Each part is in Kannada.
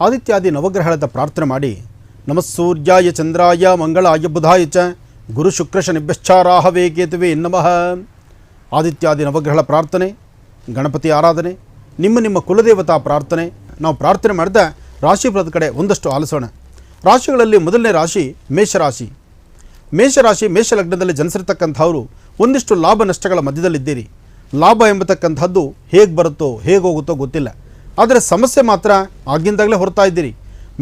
ಆದಿತ್ಯಾದಿ ನವಗ್ರಹದ ಪ್ರಾರ್ಥನೆ ಮಾಡಿ ನಮಸ್ಸೂರ್ಯಾಯ ಚಂದ್ರಾಯ ಮಂಗಳಾಯ ಬುಧಾಯ ಚ ಗುರು ಶುಕ್ರ ಶನಿಭ್ಯಶ್ಚಾರಾಹವೇ ಕೇತುವೆ ನಮಃ. ಆದಿತ್ಯಾದಿ ನವಗ್ರಹಗಳ ಪ್ರಾರ್ಥನೆ, ಗಣಪತಿ ಆರಾಧನೆ, ನಿಮ್ಮ ಕುಲದೇವತಾ ಪ್ರಾರ್ಥನೆ. ನಾವು ಪ್ರಾರ್ಥನೆ ಮಾಡಿದ ರಾಶಿ ಫಲದ ಕಡೆ ಒಂದಷ್ಟು ಆಲಿಸೋಣ. ರಾಶಿಗಳಲ್ಲಿ ಮೊದಲನೇ ರಾಶಿ ಮೇಷರಾಶಿ. ಮೇಷರಾಶಿ ಮೇಷಲಗ್ನದಲ್ಲಿ ಜನಿಸಿರ್ತಕ್ಕಂಥವರು ಒಂದಿಷ್ಟು ಲಾಭ ನಷ್ಟಗಳ ಮಧ್ಯದಲ್ಲಿದ್ದೀರಿ. ಲಾಭ ಎಂಬತಕ್ಕಂಥದ್ದು ಹೇಗೆ ಬರುತ್ತೋ ಹೇಗೆ ಹೋಗುತ್ತೋ ಗೊತ್ತಿಲ್ಲ, ಆದರೆ ಸಮಸ್ಯೆ ಮಾತ್ರ ಆಗಿಂದಾಗಲೇ ಹೊರತಾ ಇದ್ದೀರಿ.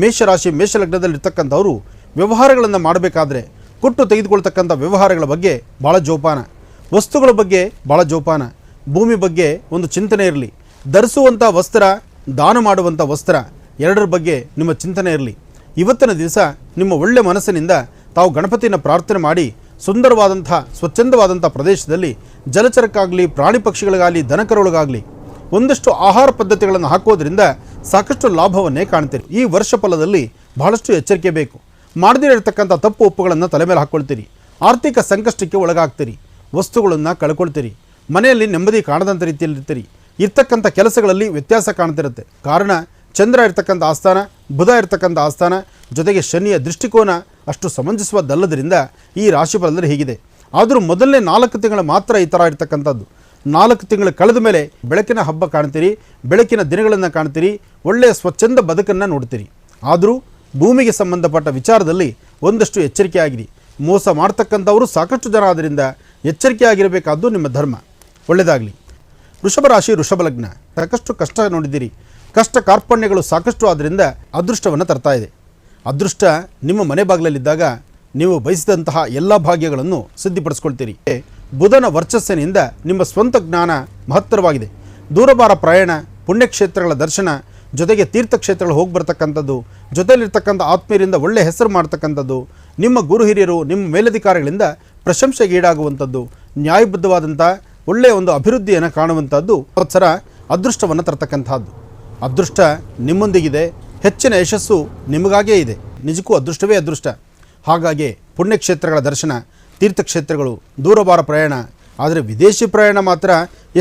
ಮೇಷರಾಶಿ ಮೇಷಲಗ್ನದಲ್ಲಿರ್ತಕ್ಕಂಥವರು ವ್ಯವಹಾರಗಳನ್ನು ಮಾಡಬೇಕಾದ್ರೆ ಕೊಟ್ಟು ತೆಗೆದುಕೊಳ್ತಕ್ಕಂಥ ವ್ಯವಹಾರಗಳ ಬಗ್ಗೆ ಭಾಳ ಜೋಪಾನ, ವಸ್ತುಗಳ ಬಗ್ಗೆ ಭಾಳ ಜೋಪಾನ, ಭೂಮಿ ಬಗ್ಗೆ ಒಂದು ಚಿಂತನೆ ಇರಲಿ, ಧರಿಸುವಂಥ ವಸ್ತ್ರ, ದಾನ ಮಾಡುವಂಥ ವಸ್ತ್ರ ಎರಡರ ಬಗ್ಗೆ ನಿಮ್ಮ ಚಿಂತನೆ ಇರಲಿ. ಇವತ್ತಿನ ದಿವಸ ನಿಮ್ಮ ಒಳ್ಳೆ ಮನಸ್ಸಿನಿಂದ ತಾವು ಗಣಪತಿನ ಪ್ರಾರ್ಥನೆ ಮಾಡಿ ಸುಂದರವಾದಂಥ ಸ್ವಚ್ಛಂದವಾದಂಥ ಪ್ರದೇಶದಲ್ಲಿ ಜಲಚರಕ್ಕಾಗಲಿ ಪ್ರಾಣಿ ಪಕ್ಷಿಗಳಿಗಾಗಲಿ ದನಕರುಗಳಿಗಾಗಲಿ ಒಂದಷ್ಟು ಆಹಾರ ಪದ್ಧತಿಗಳನ್ನು ಹಾಕೋದ್ರಿಂದ ಸಾಕಷ್ಟು ಲಾಭವನ್ನೇ ಕಾಣ್ತೀರಿ. ಈ ವರ್ಷ ಫಲದಲ್ಲಿ ಬಹಳಷ್ಟು ಎಚ್ಚರಿಕೆ ಬೇಕು. ಮಾಡದೇ ಇರತಕ್ಕಂಥ ತಪ್ಪು ಒಪ್ಪುಗಳನ್ನು ತಲೆ ಮೇಲೆ ಹಾಕ್ಕೊಳ್ತೀರಿ. ಆರ್ಥಿಕ ಸಂಕಷ್ಟಕ್ಕೆ ಒಳಗಾಗ್ತೀರಿ. ವಸ್ತುಗಳನ್ನು ಕಳ್ಕೊಳ್ತೀರಿ. ಮನೆಯಲ್ಲಿ ನೆಮ್ಮದಿ ಕಾಣದಂಥ ರೀತಿಯಲ್ಲಿರ್ತೀರಿ. ಇರ್ತಕ್ಕಂಥ ಕೆಲಸಗಳಲ್ಲಿ ವ್ಯತ್ಯಾಸ ಕಾಣ್ತಿರುತ್ತೆ. ಕಾರಣ ಚಂದ್ರ ಇರ್ತಕ್ಕಂಥ ಆಸ್ಥಾನ, ಬುಧ ಇರ್ತಕ್ಕಂಥ ಆಸ್ಥಾನ, ಜೊತೆಗೆ ಶನಿಯ ದೃಷ್ಟಿಕೋನ ಅಷ್ಟು ಸಮಂಜಸವಾದಲ್ಲದರಿಂದ ಈ ರಾಶಿ ಫಲದಲ್ಲಿ ಹೀಗಿದೆ. ಆದರೂ ಮೊದಲನೇ 4 ತಿಂಗಳು ಮಾತ್ರ ಈ ಥರ ಇರ್ತಕ್ಕಂಥದ್ದು. 4 ತಿಂಗಳು ಕಳೆದ ಮೇಲೆ ಬೆಳಕಿನ ಹಬ್ಬ ಕಾಣ್ತೀರಿ, ಬೆಳಕಿನ ದಿನಗಳನ್ನು ಕಾಣ್ತೀರಿ, ಒಳ್ಳೆಯ ಸ್ವಚ್ಛಂದ ಬದುಕನ್ನು ನೋಡ್ತೀರಿ. ಆದರೂ ಭೂಮಿಗೆ ಸಂಬಂಧಪಟ್ಟ ವಿಚಾರದಲ್ಲಿ ಒಂದಷ್ಟು ಎಚ್ಚರಿಕೆ ಆಗಿರಿ. ಮೋಸ ಮಾಡ್ತಕ್ಕಂಥವರು ಸಾಕಷ್ಟು ಜನ ಆದ್ದರಿಂದ ಎಚ್ಚರಿಕೆ ಆಗಿರಬೇಕಾದ್ದು ನಿಮ್ಮ ಧರ್ಮ. ಒಳ್ಳೆಯದಾಗಲಿ. ವೃಷಭ ರಾಶಿ ವೃಷಭ ಲಗ್ನ. ಸಾಕಷ್ಟು ಕಷ್ಟ ನೋಡಿದ್ದೀರಿ. ಕಷ್ಟ ಕಾರ್ಪಣ್ಯಗಳು ಸಾಕಷ್ಟು ಆದ್ದರಿಂದ ಅದೃಷ್ಟವನ್ನು ತರ್ತಾ ಇದೆ. ಅದೃಷ್ಟ ನಿಮ್ಮ ಮನೆ ಬಾಗಿಲಲ್ಲಿದ್ದಾಗ ನೀವು ಬಯಸಿದಂತಹ ಎಲ್ಲ ಭಾಗ್ಯಗಳನ್ನು ಸಿದ್ಧಿಪಡಿಸ್ಕೊಳ್ತೀರಿ. ಬುಧನ ವರ್ಚಸ್ಸಿನಿಂದ ನಿಮ್ಮ ಸ್ವಂತ ಜ್ಞಾನ ಮಹತ್ತರವಾಗಿದೆ. ದೂರಭಾರ ಪ್ರಯಾಣ, ಪುಣ್ಯಕ್ಷೇತ್ರಗಳ ದರ್ಶನ, ಜೊತೆಗೆ ತೀರ್ಥಕ್ಷೇತ್ರಗಳು ಹೋಗಿ ಬರ್ತಕ್ಕಂಥದ್ದು, ಜೊತೆಯಲ್ಲಿರ್ತಕ್ಕಂಥ ಆತ್ಮೀಯರಿಂದ ಒಳ್ಳೆಯ ಹೆಸರು ಮಾಡ್ತಕ್ಕಂಥದ್ದು, ನಿಮ್ಮ ಗುರು ಹಿರಿಯರು ನಿಮ್ಮ ಮೇಲಧಿಕಾರಿಗಳಿಂದ ಪ್ರಶಂಸೆಗೀಡಾಗುವಂಥದ್ದು, ನ್ಯಾಯಬದ್ಧವಾದಂಥ ಒಳ್ಳೆಯ ಒಂದು ಅಭಿವೃದ್ಧಿಯನ್ನು ಕಾಣುವಂಥದ್ದು ಸಂವತ್ಸರ ಅದೃಷ್ಟವನ್ನು ತರ್ತಕ್ಕಂಥದ್ದು. ಅದೃಷ್ಟ ನಿಮ್ಮೊಂದಿಗಿದೆ. ಹೆಚ್ಚಿನ ಯಶಸ್ಸು ನಿಮಗಾಗೇ ಇದೆ. ನಿಜಕ್ಕೂ ಅದೃಷ್ಟವೇ ಅದೃಷ್ಟ. ಹಾಗಾಗಿ ಪುಣ್ಯಕ್ಷೇತ್ರಗಳ ದರ್ಶನ, ತೀರ್ಥಕ್ಷೇತ್ರಗಳು, ದೂರಭಾರ ಪ್ರಯಾಣ, ಆದರೆ ವಿದೇಶಿ ಪ್ರಯಾಣ ಮಾತ್ರ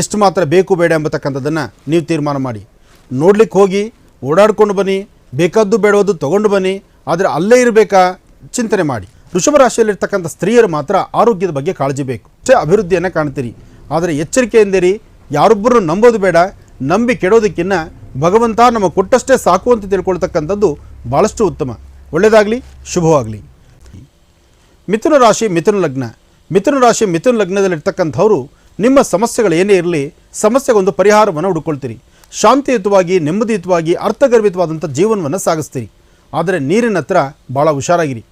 ಎಷ್ಟು ಮಾತ್ರ ಬೇಕು ಬೇಡ ಎಂಬತಕ್ಕಂಥದ್ದನ್ನು ನೀವು ತೀರ್ಮಾನ ಮಾಡಿ. ನೋಡ್ಲಿಕ್ಕೆ ಹೋಗಿ ಓಡಾಡ್ಕೊಂಡು ಬನ್ನಿ, ಬೇಕಾದ್ದು ಬೇಡೋದು ತೊಗೊಂಡು ಬನ್ನಿ, ಆದರೆ ಅಲ್ಲೇ ಇರಬೇಕಾ ಚಿಂತನೆ ಮಾಡಿ. ವೃಷಭ ರಾಶಿಯಲ್ಲಿರ್ತಕ್ಕಂಥ ಸ್ತ್ರೀಯರು ಮಾತ್ರ ಆರೋಗ್ಯದ ಬಗ್ಗೆ ಕಾಳಜಿ ಬೇಕು. ಅಷ್ಟೇ ಅಭಿವೃದ್ಧಿಯನ್ನು ಕಾಣ್ತೀರಿ. ಆದರೆ ಎಚ್ಚರಿಕೆಯಿಂದಿರಿ. ಯಾರೊಬ್ಬರು ನಂಬೋದು ಬೇಡ. ನಂಬಿ ಕೆಡೋದಕ್ಕಿಂತ ಭಗವಂತ ನಮ್ಮ ಕೊಟ್ಟಷ್ಟೇ ಸಾಕು ಅಂತ ತಿಳ್ಕೊಳ್ತಕ್ಕಂಥದ್ದು ಭಾಳಷ್ಟು ಉತ್ತಮ. ಒಳ್ಳೆಯದಾಗಲಿ, ಶುಭವಾಗಲಿ. ಮಿಥುನ ರಾಶಿ ಮಿಥುನ ಲಗ್ನ. ಮಿಥುನ ರಾಶಿ ಮಿಥುನ ಲಗ್ನದಲ್ಲಿರ್ತಕ್ಕಂಥವರು ನಿಮ್ಮ ಸಮಸ್ಯೆಗಳು ಏನೇ ಇರಲಿ ಸಮಸ್ಯೆಗೊಂದು ಪರಿಹಾರವನ್ನು ಹುಡುಕೊಳ್ತೀರಿ. ಶಾಂತಿಯುತವಾಗಿ, ನೆಮ್ಮದಿಯುತವಾಗಿ, ಅರ್ಥಗರ್ಭಿತವಾದಂಥ ಜೀವನವನ್ನು ಸಾಗಿಸ್ತೀರಿ. ಆದರೆ ನೀರಿನ ಹತ್ರ ಭಾಳ ಹುಷಾರಾಗಿರಿ.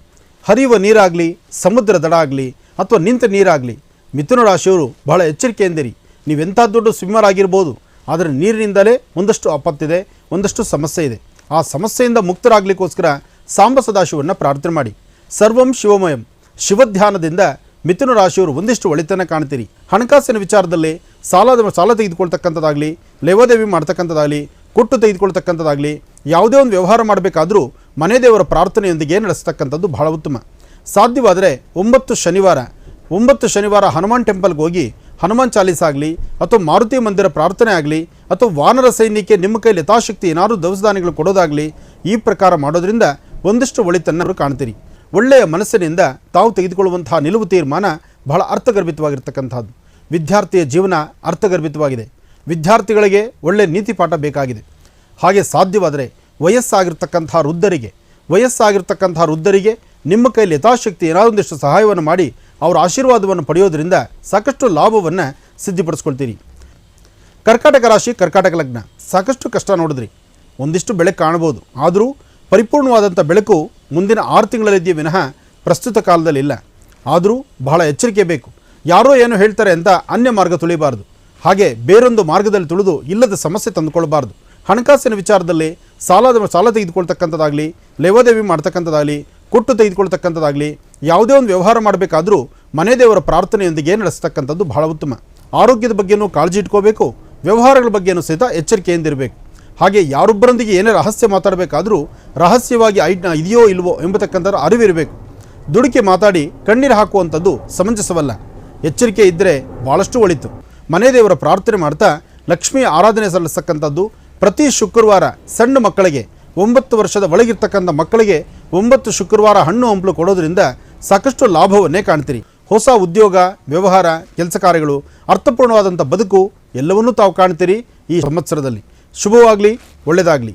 ಹರಿಯುವ ನೀರಾಗಲಿ, ಸಮುದ್ರ ದಡ ಆಗಲಿ, ಅಥವಾ ನಿಂತ ನೀರಾಗಲಿ, ಮಿಥುನ ರಾಶಿಯವರು ಬಹಳ ಎಚ್ಚರಿಕೆಯಿಂದಿರಿ. ನೀವೆಂಥ ದೊಡ್ಡ ಸ್ವಿಮ್ಮರ್ ಆಗಿರ್ಬೋದು, ಆದರೆ ನೀರಿನಿಂದಲೇ ಒಂದಷ್ಟು ಆಪತ್ತಿದೆ, ಒಂದಷ್ಟು ಸಮಸ್ಯೆ ಇದೆ. ಆ ಸಮಸ್ಯೆಯಿಂದ ಮುಕ್ತರಾಗಲಿಕ್ಕೋಸ್ಕರ ಸಾಂಬ ಸದಾಶಿವವನ್ನು ಪ್ರಾರ್ಥನೆ ಮಾಡಿ. ಸರ್ವಂ ಶಿವಮಯಂ. ಶಿವಧ್ಯಾನದಿಂದ ಮಿಥುನ ರಾಶಿಯವರು ಒಂದಿಷ್ಟು ಒಳಿತನ್ನು ಕಾಣ್ತೀರಿ. ಹಣಕಾಸಿನ ವಿಚಾರದಲ್ಲಿ ಸಾಲ ತೆಗೆದುಕೊಳ್ತಕ್ಕಂಥದ್ದಾಗಲಿ, ಲೇವಾದೇವಿ ಮಾಡ್ತಕ್ಕಂಥದ್ದಾಗಲಿ, ಕೊಟ್ಟು ತೆಗೆದುಕೊಳ್ತಕ್ಕಂಥದ್ದಾಗಲಿ, ಯಾವುದೇ ಒಂದು ವ್ಯವಹಾರ ಮಾಡಬೇಕಾದರೂ ಮನೆ ದೇವರ ಪ್ರಾರ್ಥನೆಯೊಂದಿಗೆ ನಡೆಸ್ತಕ್ಕಂಥದ್ದು ಬಹಳ ಉತ್ತಮ. ಸಾಧ್ಯವಾದರೆ 9 ಶನಿವಾರ ಹನುಮಾನ್ ಟೆಂಪಲ್ಗೆ ಹೋಗಿ ಹನುಮಾನ್ ಚಾಲೀಸ್ ಆಗಲಿ, ಅಥವಾ ಮಾರುತಿ ಮಂದಿರ ಪ್ರಾರ್ಥನೆ ಆಗಲಿ, ಅಥವಾ ವಾನರ ಸೈನ್ಯಕ್ಕೆ ನಿಮ್ಮ ಕೈಲಿ ಯಥಾಶಕ್ತಿ ಏನಾದರೂ ದವಸದಾನಿಗಳು ಕೊಡೋದಾಗಲಿ, ಈ ಪ್ರಕಾರ ಮಾಡೋದ್ರಿಂದ ಒಂದಿಷ್ಟು ಒಳಿತನ್ನು ಕಾಣ್ತೀರಿ. ಒಳ್ಳೆಯ ಮನಸ್ಸಿನಿಂದ ತಾವು ತೆಗೆದುಕೊಳ್ಳುವಂತಹ ನಿಲುವು ತೀರ್ಮಾನ ಬಹಳ ಅರ್ಥಗರ್ಭಿತವಾಗಿರ್ತಕ್ಕಂಥದ್ದು. ವಿದ್ಯಾರ್ಥಿಯ ಜೀವನ ಅರ್ಥಗರ್ಭಿತವಾಗಿದೆ. ವಿದ್ಯಾರ್ಥಿಗಳಿಗೆ ಒಳ್ಳೆಯ ನೀತಿ ಪಾಠ ಬೇಕಾಗಿದೆ. ಹಾಗೆ ಸಾಧ್ಯವಾದರೆ ವಯಸ್ಸಾಗಿರ್ತಕ್ಕಂಥ ವೃದ್ಧರಿಗೆ ನಿಮ್ಮ ಕೈಲಿ ಯಥಾಶಕ್ತಿ ಏನಾದೊಂದಿಷ್ಟು ಸಹಾಯವನ್ನು ಮಾಡಿ ಅವರ ಆಶೀರ್ವಾದವನ್ನು ಪಡೆಯೋದರಿಂದ ಸಾಕಷ್ಟು ಲಾಭವನ್ನು ಸಿದ್ಧಿಪಡಿಸ್ಕೊಳ್ತೀರಿ. ಕರ್ಕಾಟಕ ರಾಶಿ ಕರ್ಕಾಟಕ ಲಗ್ನ. ಸಾಕಷ್ಟು ಕಷ್ಟ ನೋಡಿದ್ರಿ. ಒಂದಿಷ್ಟು ಬೆಳಕು ಕಾಣ್ಬೋದು. ಆದರೂ ಪರಿಪೂರ್ಣವಾದಂಥ ಬೆಳಕು ಮುಂದಿನ 6 ತಿಂಗಳಲ್ಲಿದೆಯೇ ವಿನಃ ಪ್ರಸ್ತುತ ಕಾಲದಲ್ಲಿ ಇಲ್ಲ. ಆದರೂ ಬಹಳ ಎಚ್ಚರಿಕೆ ಬೇಕು. ಯಾರೋ ಏನು ಹೇಳ್ತಾರೆ ಅಂತ ಅನ್ಯ ಮಾರ್ಗ ತುಳಿಬಾರ್ದು. ಹಾಗೆ ಬೇರೊಂದು ಮಾರ್ಗದಲ್ಲಿ ತುಳಿದು ಇಲ್ಲದ ಸಮಸ್ಯೆ ತಂದುಕೊಳ್ಬಾರ್ದು. ಹಣಕಾಸಿನ ವಿಚಾರದಲ್ಲಿ ಸಾಲ ತೆಗೆದುಕೊಳ್ತಕ್ಕಂಥದ್ದಾಗಲಿ, ಲೇವಾದೇವಿ ಮಾಡ್ತಕ್ಕಂಥದ್ದಾಗಲಿ, ಕೊಟ್ಟು ತೆಗೆದುಕೊಳ್ತಕ್ಕಂಥದ್ದಾಗಲಿ, ಯಾವುದೇ ಒಂದು ವ್ಯವಹಾರ ಮಾಡಬೇಕಾದರೂ ಮನೆ ದೇವರ ಪ್ರಾರ್ಥನೆಯೊಂದಿಗೆ ನಡೆಸ್ತಕ್ಕಂಥದ್ದು ಬಹಳ ಉತ್ತಮ. ಆರೋಗ್ಯದ ಬಗ್ಗೆನೂ ಕಾಳಜಿ ಇಟ್ಕೋಬೇಕು. ವ್ಯವಹಾರಗಳ ಬಗ್ಗೆನೂ ಸಹಿತ ಎಚ್ಚರಿಕೆಯಿಂದಿರಬೇಕು. ಹಾಗೆ ಯಾರೊಬ್ಬರೊಂದಿಗೆ ಏನೇ ರಹಸ್ಯ ಮಾತಾಡಬೇಕಾದರೂ ರಹಸ್ಯವಾಗಿ ಇದೆಯೋ ಇಲ್ವೋ ಎಂಬತಕ್ಕಂಥದ್ದು ಅರಿವಿರಬೇಕು. ದುಡುಕಿ ಮಾತಾಡಿ ಕಣ್ಣೀರು ಹಾಕುವಂಥದ್ದು ಸಮಂಜಸವಲ್ಲ. ಎಚ್ಚರಿಕೆ ಇದ್ದರೆ ಭಾಳಷ್ಟು ಒಳಿತು. ಮನೆ ದೇವರ ಪ್ರಾರ್ಥನೆ ಮಾಡ್ತಾ ಲಕ್ಷ್ಮೀ ಆರಾಧನೆ ಸಲ್ಲಿಸ್ತಕ್ಕಂಥದ್ದು. ಪ್ರತಿ ಶುಕ್ರವಾರ ಸಣ್ಣ ಮಕ್ಕಳಿಗೆ 9 ವರ್ಷದ ಒಳಗಿರ್ತಕ್ಕಂಥ ಮಕ್ಕಳಿಗೆ 9 ಶುಕ್ರವಾರ ಹಣ್ಣು ಹಂಪಲು ಕೊಡೋದ್ರಿಂದ ಸಾಕಷ್ಟು ಲಾಭವನ್ನೇ ಕಾಣ್ತೀರಿ. ಹೊಸ ಉದ್ಯೋಗ, ವ್ಯವಹಾರ, ಕೆಲಸ ಕಾರ್ಯಗಳು, ಅರ್ಥಪೂರ್ಣವಾದಂಥ ಬದುಕು ಎಲ್ಲವನ್ನೂ ತಾವು ಕಾಣ್ತೀರಿ ಈ ಸಂವತ್ಸರದಲ್ಲಿ. ಶುಭವಾಗಲಿ, ಒಳ್ಳೆಯದಾಗಲಿ.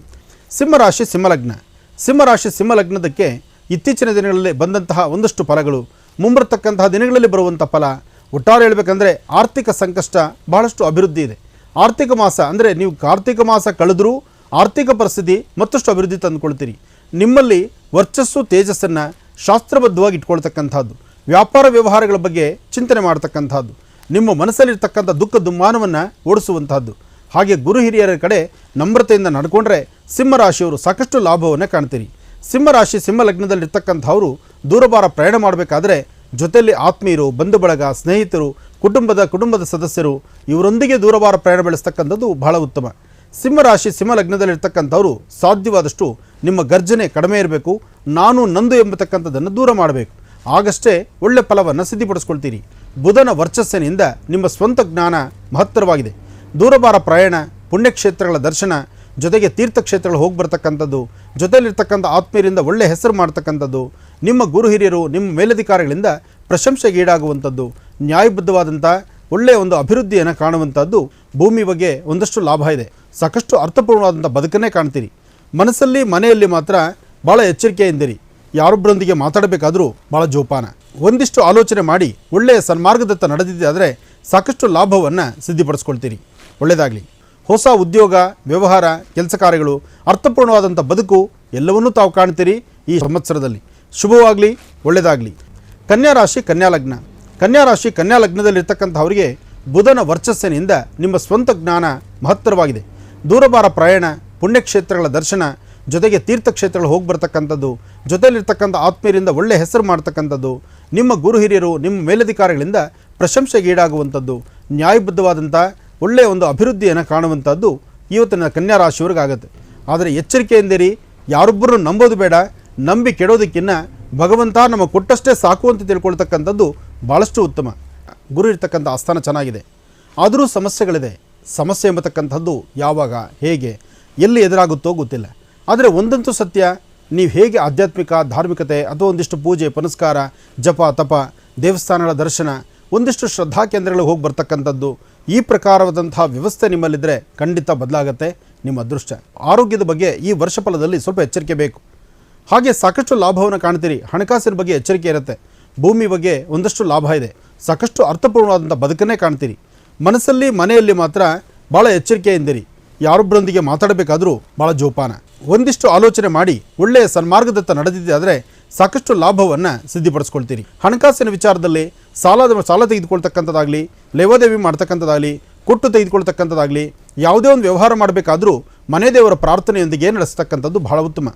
ಸಿಂಹರಾಶಿ ಸಿಂಹಲಗ್ನ. ಸಿಂಹರಾಶಿ ಸಿಂಹಲಗ್ನದಕ್ಕೆ ಇತ್ತೀಚಿನ ದಿನಗಳಲ್ಲಿ ಬಂದಂತಹ ಒಂದಷ್ಟು ಫಲಗಳು, ಮುಂಬರತಕ್ಕಂತಹ ದಿನಗಳಲ್ಲಿ ಬರುವಂಥ ಫಲ, ಒಟ್ಟಾರೆ ಹೇಳಬೇಕಂದ್ರೆ ಆರ್ಥಿಕ ಸಂಕಷ್ಟ ಬಹಳಷ್ಟು ಅಭಿವೃದ್ಧಿ ಇದೆ. ಆರ್ಥಿಕ ಮಾಸ ಅಂದರೆ ನೀವು ಕಾರ್ತಿಕ ಮಾಸ ಕಳೆದರೂ ಆರ್ಥಿಕ ಪರಿಸ್ಥಿತಿ ಮತ್ತಷ್ಟು ಅಭಿವೃದ್ಧಿ ತಂದುಕೊಳ್ತೀರಿ. ನಿಮ್ಮಲ್ಲಿ ವರ್ಚಸ್ಸು ತೇಜಸ್ಸನ್ನು ಶಾಸ್ತ್ರಬದ್ಧವಾಗಿ ಇಟ್ಕೊಳ್ತಕ್ಕಂಥದ್ದು, ವ್ಯಾಪಾರ ವ್ಯವಹಾರಗಳ ಬಗ್ಗೆ ಚಿಂತನೆ ಮಾಡ್ತಕ್ಕಂಥದ್ದು, ನಿಮ್ಮ ಮನಸ್ಸಲ್ಲಿರ್ತಕ್ಕಂಥ ದುಃಖ ದುಮ್ಮಾನವನ್ನು ಓಡಿಸುವಂಥದ್ದು. ಹಾಗೆ ಗುರು ಹಿರಿಯರ ಕಡೆ ನಮ್ರತೆಯಿಂದ ನಡ್ಕೊಂಡ್ರೆ ಸಿಂಹರಾಶಿಯವರು ಸಾಕಷ್ಟು ಲಾಭವನ್ನು ಕಾಣ್ತೀರಿ. ಸಿಂಹರಾಶಿ ಸಿಂಹಲಗ್ನದಲ್ಲಿರ್ತಕ್ಕಂಥವರು ದೂರಭಾರ ಪ್ರಯಾಣ ಮಾಡಬೇಕಾದ್ರೆ ಜೊತೆಯಲ್ಲಿ ಆತ್ಮೀಯರು, ಬಂಧು ಬಳಗ, ಸ್ನೇಹಿತರು, ಕುಟುಂಬದ ಸದಸ್ಯರು ಇವರೊಂದಿಗೆ ದೂರಭಾರ ಪ್ರಯಾಣ ಬೆಳೆಸ್ತಕ್ಕಂಥದ್ದು ಬಹಳ ಉತ್ತಮ. ಸಿಂಹರಾಶಿ ಸಿಂಹಲಗ್ನದಲ್ಲಿರ್ತಕ್ಕಂಥವರು ಸಾಧ್ಯವಾದಷ್ಟು ನಿಮ್ಮ ಗರ್ಜನೆ ಕಡಿಮೆ ಇರಬೇಕು, ನಾನು ನಂದು ಎಂಬತಕ್ಕಂಥದ್ದನ್ನು ದೂರ ಮಾಡಬೇಕು. ಆಗಷ್ಟೇ ಒಳ್ಳೆ ಫಲವನ್ನು ಸಿದ್ಧಿಪಡಿಸ್ಕೊಳ್ತೀರಿ. ಬುಧನ ವರ್ಚಸ್ಸಿನಿಂದ ನಿಮ್ಮ ಸ್ವಂತ ಜ್ಞಾನ ಮಹತ್ತರವಾಗಿದೆ. ದೂರಭಾರ ಪ್ರಯಾಣ, ಪುಣ್ಯಕ್ಷೇತ್ರಗಳ ದರ್ಶನ, ಜೊತೆಗೆ ತೀರ್ಥಕ್ಷೇತ್ರಗಳು ಹೋಗಿ ಬರ್ತಕ್ಕಂಥದ್ದು, ಜೊತೆಯಲ್ಲಿರ್ತಕ್ಕಂಥ ಆತ್ಮೀಯರಿಂದ ಒಳ್ಳೆಯ ಹೆಸರು ಮಾಡ್ತಕ್ಕಂಥದ್ದು, ನಿಮ್ಮ ಗುರು ಹಿರಿಯರು, ನಿಮ್ಮ ಮೇಲಧಿಕಾರಿಗಳಿಂದ ಪ್ರಶಂಸೆಗೀಡಾಗುವಂಥದ್ದು, ನ್ಯಾಯಬದ್ಧವಾದಂಥ ಒಳ್ಳೆಯ ಒಂದು ಅಭಿವೃದ್ಧಿಯನ್ನು ಕಾಣುವಂಥದ್ದು, ಭೂಮಿ ಬಗ್ಗೆ ಒಂದಷ್ಟು ಲಾಭ ಇದೆ. ಸಾಕಷ್ಟು ಅರ್ಥಪೂರ್ಣವಾದಂಥ ಬದುಕನ್ನೇ ಕಾಣ್ತೀರಿ. ಮನಸ್ಸಲ್ಲಿ ಮನೆಯಲ್ಲಿ ಮಾತ್ರ ಭಾಳ ಎಚ್ಚರಿಕೆಯಿಂದಿರಿ. ಯಾರೊಬ್ಬರೊಂದಿಗೆ ಮಾತಾಡಬೇಕಾದರೂ ಭಾಳ ಜೋಪಾನ. ಒಂದಿಷ್ಟು ಆಲೋಚನೆ ಮಾಡಿ ಒಳ್ಳೆಯ ಸನ್ಮಾರ್ಗದತ್ತ ನಡೆದಿದ್ದಾದರೆ ಸಾಕಷ್ಟು ಲಾಭವನ್ನು ಸಿದ್ಧಿಪಡಿಸ್ಕೊಳ್ತೀರಿ. ಒಳ್ಳೆಯದಾಗಲಿ. ಹೊಸ ಉದ್ಯೋಗ, ವ್ಯವಹಾರ, ಕೆಲಸ ಕಾರ್ಯಗಳು, ಅರ್ಥಪೂರ್ಣವಾದಂಥ ಬದುಕು ಎಲ್ಲವನ್ನೂ ತಾವು ಕಾಣ್ತೀರಿ ಈ ಸಂವತ್ಸರದಲ್ಲಿ. ಶುಭವಾಗಲಿ, ಒಳ್ಳೆಯದಾಗಲಿ. ಕನ್ಯಾರಾಶಿ ಕನ್ಯಾಲಗ್ನ. ಕನ್ಯಾರಾಶಿ ಕನ್ಯಾಲಗ್ನದಲ್ಲಿರ್ತಕ್ಕಂಥವರಿಗೆ ಬುಧನ ವರ್ಚಸ್ಸಿನಿಂದ ನಿಮ್ಮ ಸ್ವಂತ ಜ್ಞಾನ ಮಹತ್ತರವಾಗಿದೆ. ದೂರಭಾರ ಪ್ರಯಾಣ, ಪುಣ್ಯಕ್ಷೇತ್ರಗಳ ದರ್ಶನ, ಜೊತೆಗೆ ತೀರ್ಥಕ್ಷೇತ್ರಗಳು ಹೋಗಿ ಬರ್ತಕ್ಕಂಥದ್ದು, ಜೊತೆಯಲ್ಲಿರ್ತಕ್ಕಂಥ ಆತ್ಮೀಯರಿಂದ ಒಳ್ಳೆಯ ಹೆಸರು ಮಾಡ್ತಕ್ಕಂಥದ್ದು, ನಿಮ್ಮ ಗುರು ಹಿರಿಯರು, ನಿಮ್ಮ ಮೇಲಧಿಕಾರಿಗಳಿಂದ ಪ್ರಶಂಸೆಗೀಡಾಗುವಂಥದ್ದು, ನ್ಯಾಯಬದ್ಧವಾದಂಥ ಒಳ್ಳೆಯ ಒಂದು ಅಭಿವೃದ್ಧಿಯನ್ನು ಕಾಣುವಂಥದ್ದು ಇವತ್ತಿನ ಕನ್ಯಾ ರಾಶಿಯವರಿಗಾಗುತ್ತೆ. ಆದರೆ ಎಚ್ಚರಿಕೆಯಿಂದಿರಿ, ಯಾರೊಬ್ಬರೂ ನಂಬೋದು ಬೇಡ. ನಂಬಿ ಕೆಡೋದಕ್ಕಿಂತ ಭಗವಂತ ನಮ್ಮ ಕೊಟ್ಟಷ್ಟೇ ಸಾಕು ಅಂತ ತಿಳ್ಕೊಳ್ತಕ್ಕಂಥದ್ದು ಭಾಳಷ್ಟು ಉತ್ತಮ. ಗುರು ಇರ್ತಕ್ಕಂಥ ಆಸ್ಥಾನ ಚೆನ್ನಾಗಿದೆ, ಆದರೂ ಸಮಸ್ಯೆಗಳಿದೆ. ಸಮಸ್ಯೆ ಎಂಬತಕ್ಕಂಥದ್ದು ಯಾವಾಗ, ಹೇಗೆ, ಎಲ್ಲಿ ಎದುರಾಗುತ್ತೋ ಗೊತ್ತಿಲ್ಲ. ಆದರೆ ಒಂದಂತೂ ಸತ್ಯ, ನೀವು ಹೇಗೆ ಆಧ್ಯಾತ್ಮಿಕ, ಧಾರ್ಮಿಕತೆ ಅಥವಾ ಒಂದಿಷ್ಟು ಪೂಜೆ ಪುನಸ್ಕಾರ, ಜಪ ತಪ, ದೇವಸ್ಥಾನಗಳ ದರ್ಶನ, ಒಂದಿಷ್ಟು ಶ್ರದ್ಧಾ ಕೇಂದ್ರಗಳಿಗೆ ಹೋಗಿ ಬರ್ತಕ್ಕಂಥದ್ದು, ಈ ಪ್ರಕಾರವಾದಂಥ ವ್ಯವಸ್ಥೆ ನಿಮ್ಮಲ್ಲಿದ್ದರೆ ಖಂಡಿತ ಬದಲಾಗುತ್ತೆ ನಿಮ್ಮ ಅದೃಷ್ಟ. ಆರೋಗ್ಯದ ಬಗ್ಗೆ ಈ ವರ್ಷ ಫಲದಲ್ಲಿ ಸ್ವಲ್ಪ ಎಚ್ಚರಿಕೆ ಬೇಕು. ಹಾಗೆ ಸಾಕಷ್ಟು ಲಾಭವನ್ನು ಕಾಣ್ತೀರಿ. ಹಣಕಾಸಿನ ಬಗ್ಗೆ ಎಚ್ಚರಿಕೆ ಇರುತ್ತೆ. ಭೂಮಿ ಬಗ್ಗೆ ಒಂದಷ್ಟು ಲಾಭ ಇದೆ. ಸಾಕಷ್ಟು ಅರ್ಥಪೂರ್ಣವಾದಂಥ ಬದುಕನ್ನೇ ಕಾಣ್ತೀರಿ. ಮನಸ್ಸಲ್ಲಿ ಮನೆಯಲ್ಲಿ ಮಾತ್ರ ಭಾಳ ಎಚ್ಚರಿಕೆಯಿಂದಿರಿ. ಯಾರೊಬ್ಬರೊಂದಿಗೆ ಮಾತಾಡಬೇಕಾದರೂ ಭಾಳ ಜೋಪಾನ. ಒಂದಿಷ್ಟು ಆಲೋಚನೆ ಮಾಡಿ ಒಳ್ಳೆಯ ಸನ್ಮಾರ್ಗದತ್ತ ನಡೆದಿದ್ದಾದರೆ ಸಾಕಷ್ಟು ಲಾಭವನ್ನು ಸಿದ್ಧಿಪಡಿಸ್ಕೊಳ್ತೀರಿ. ಹಣಕಾಸಿನ ವಿಚಾರದಲ್ಲಿ ಸಾಲ ತೆಗೆದುಕೊಳ್ತಕ್ಕಂಥದ್ದಾಗಲಿ, ಲೇವಾದೇವಿ ಮಾಡ್ತಕ್ಕಂಥದ್ದಾಗಲಿ, ಕೊಟ್ಟು ತೆಗೆದುಕೊಳ್ತಕ್ಕಂಥದ್ದಾಗಲಿ, ಯಾವುದೇ ಒಂದು ವ್ಯವಹಾರ ಮಾಡಬೇಕಾದರೂ ಮನೆ ದೇವರ ಪ್ರಾರ್ಥನೆಯೊಂದಿಗೆ ನಡೆಸ್ತಕ್ಕಂಥದ್ದು ಬಹಳ ಉತ್ತಮ.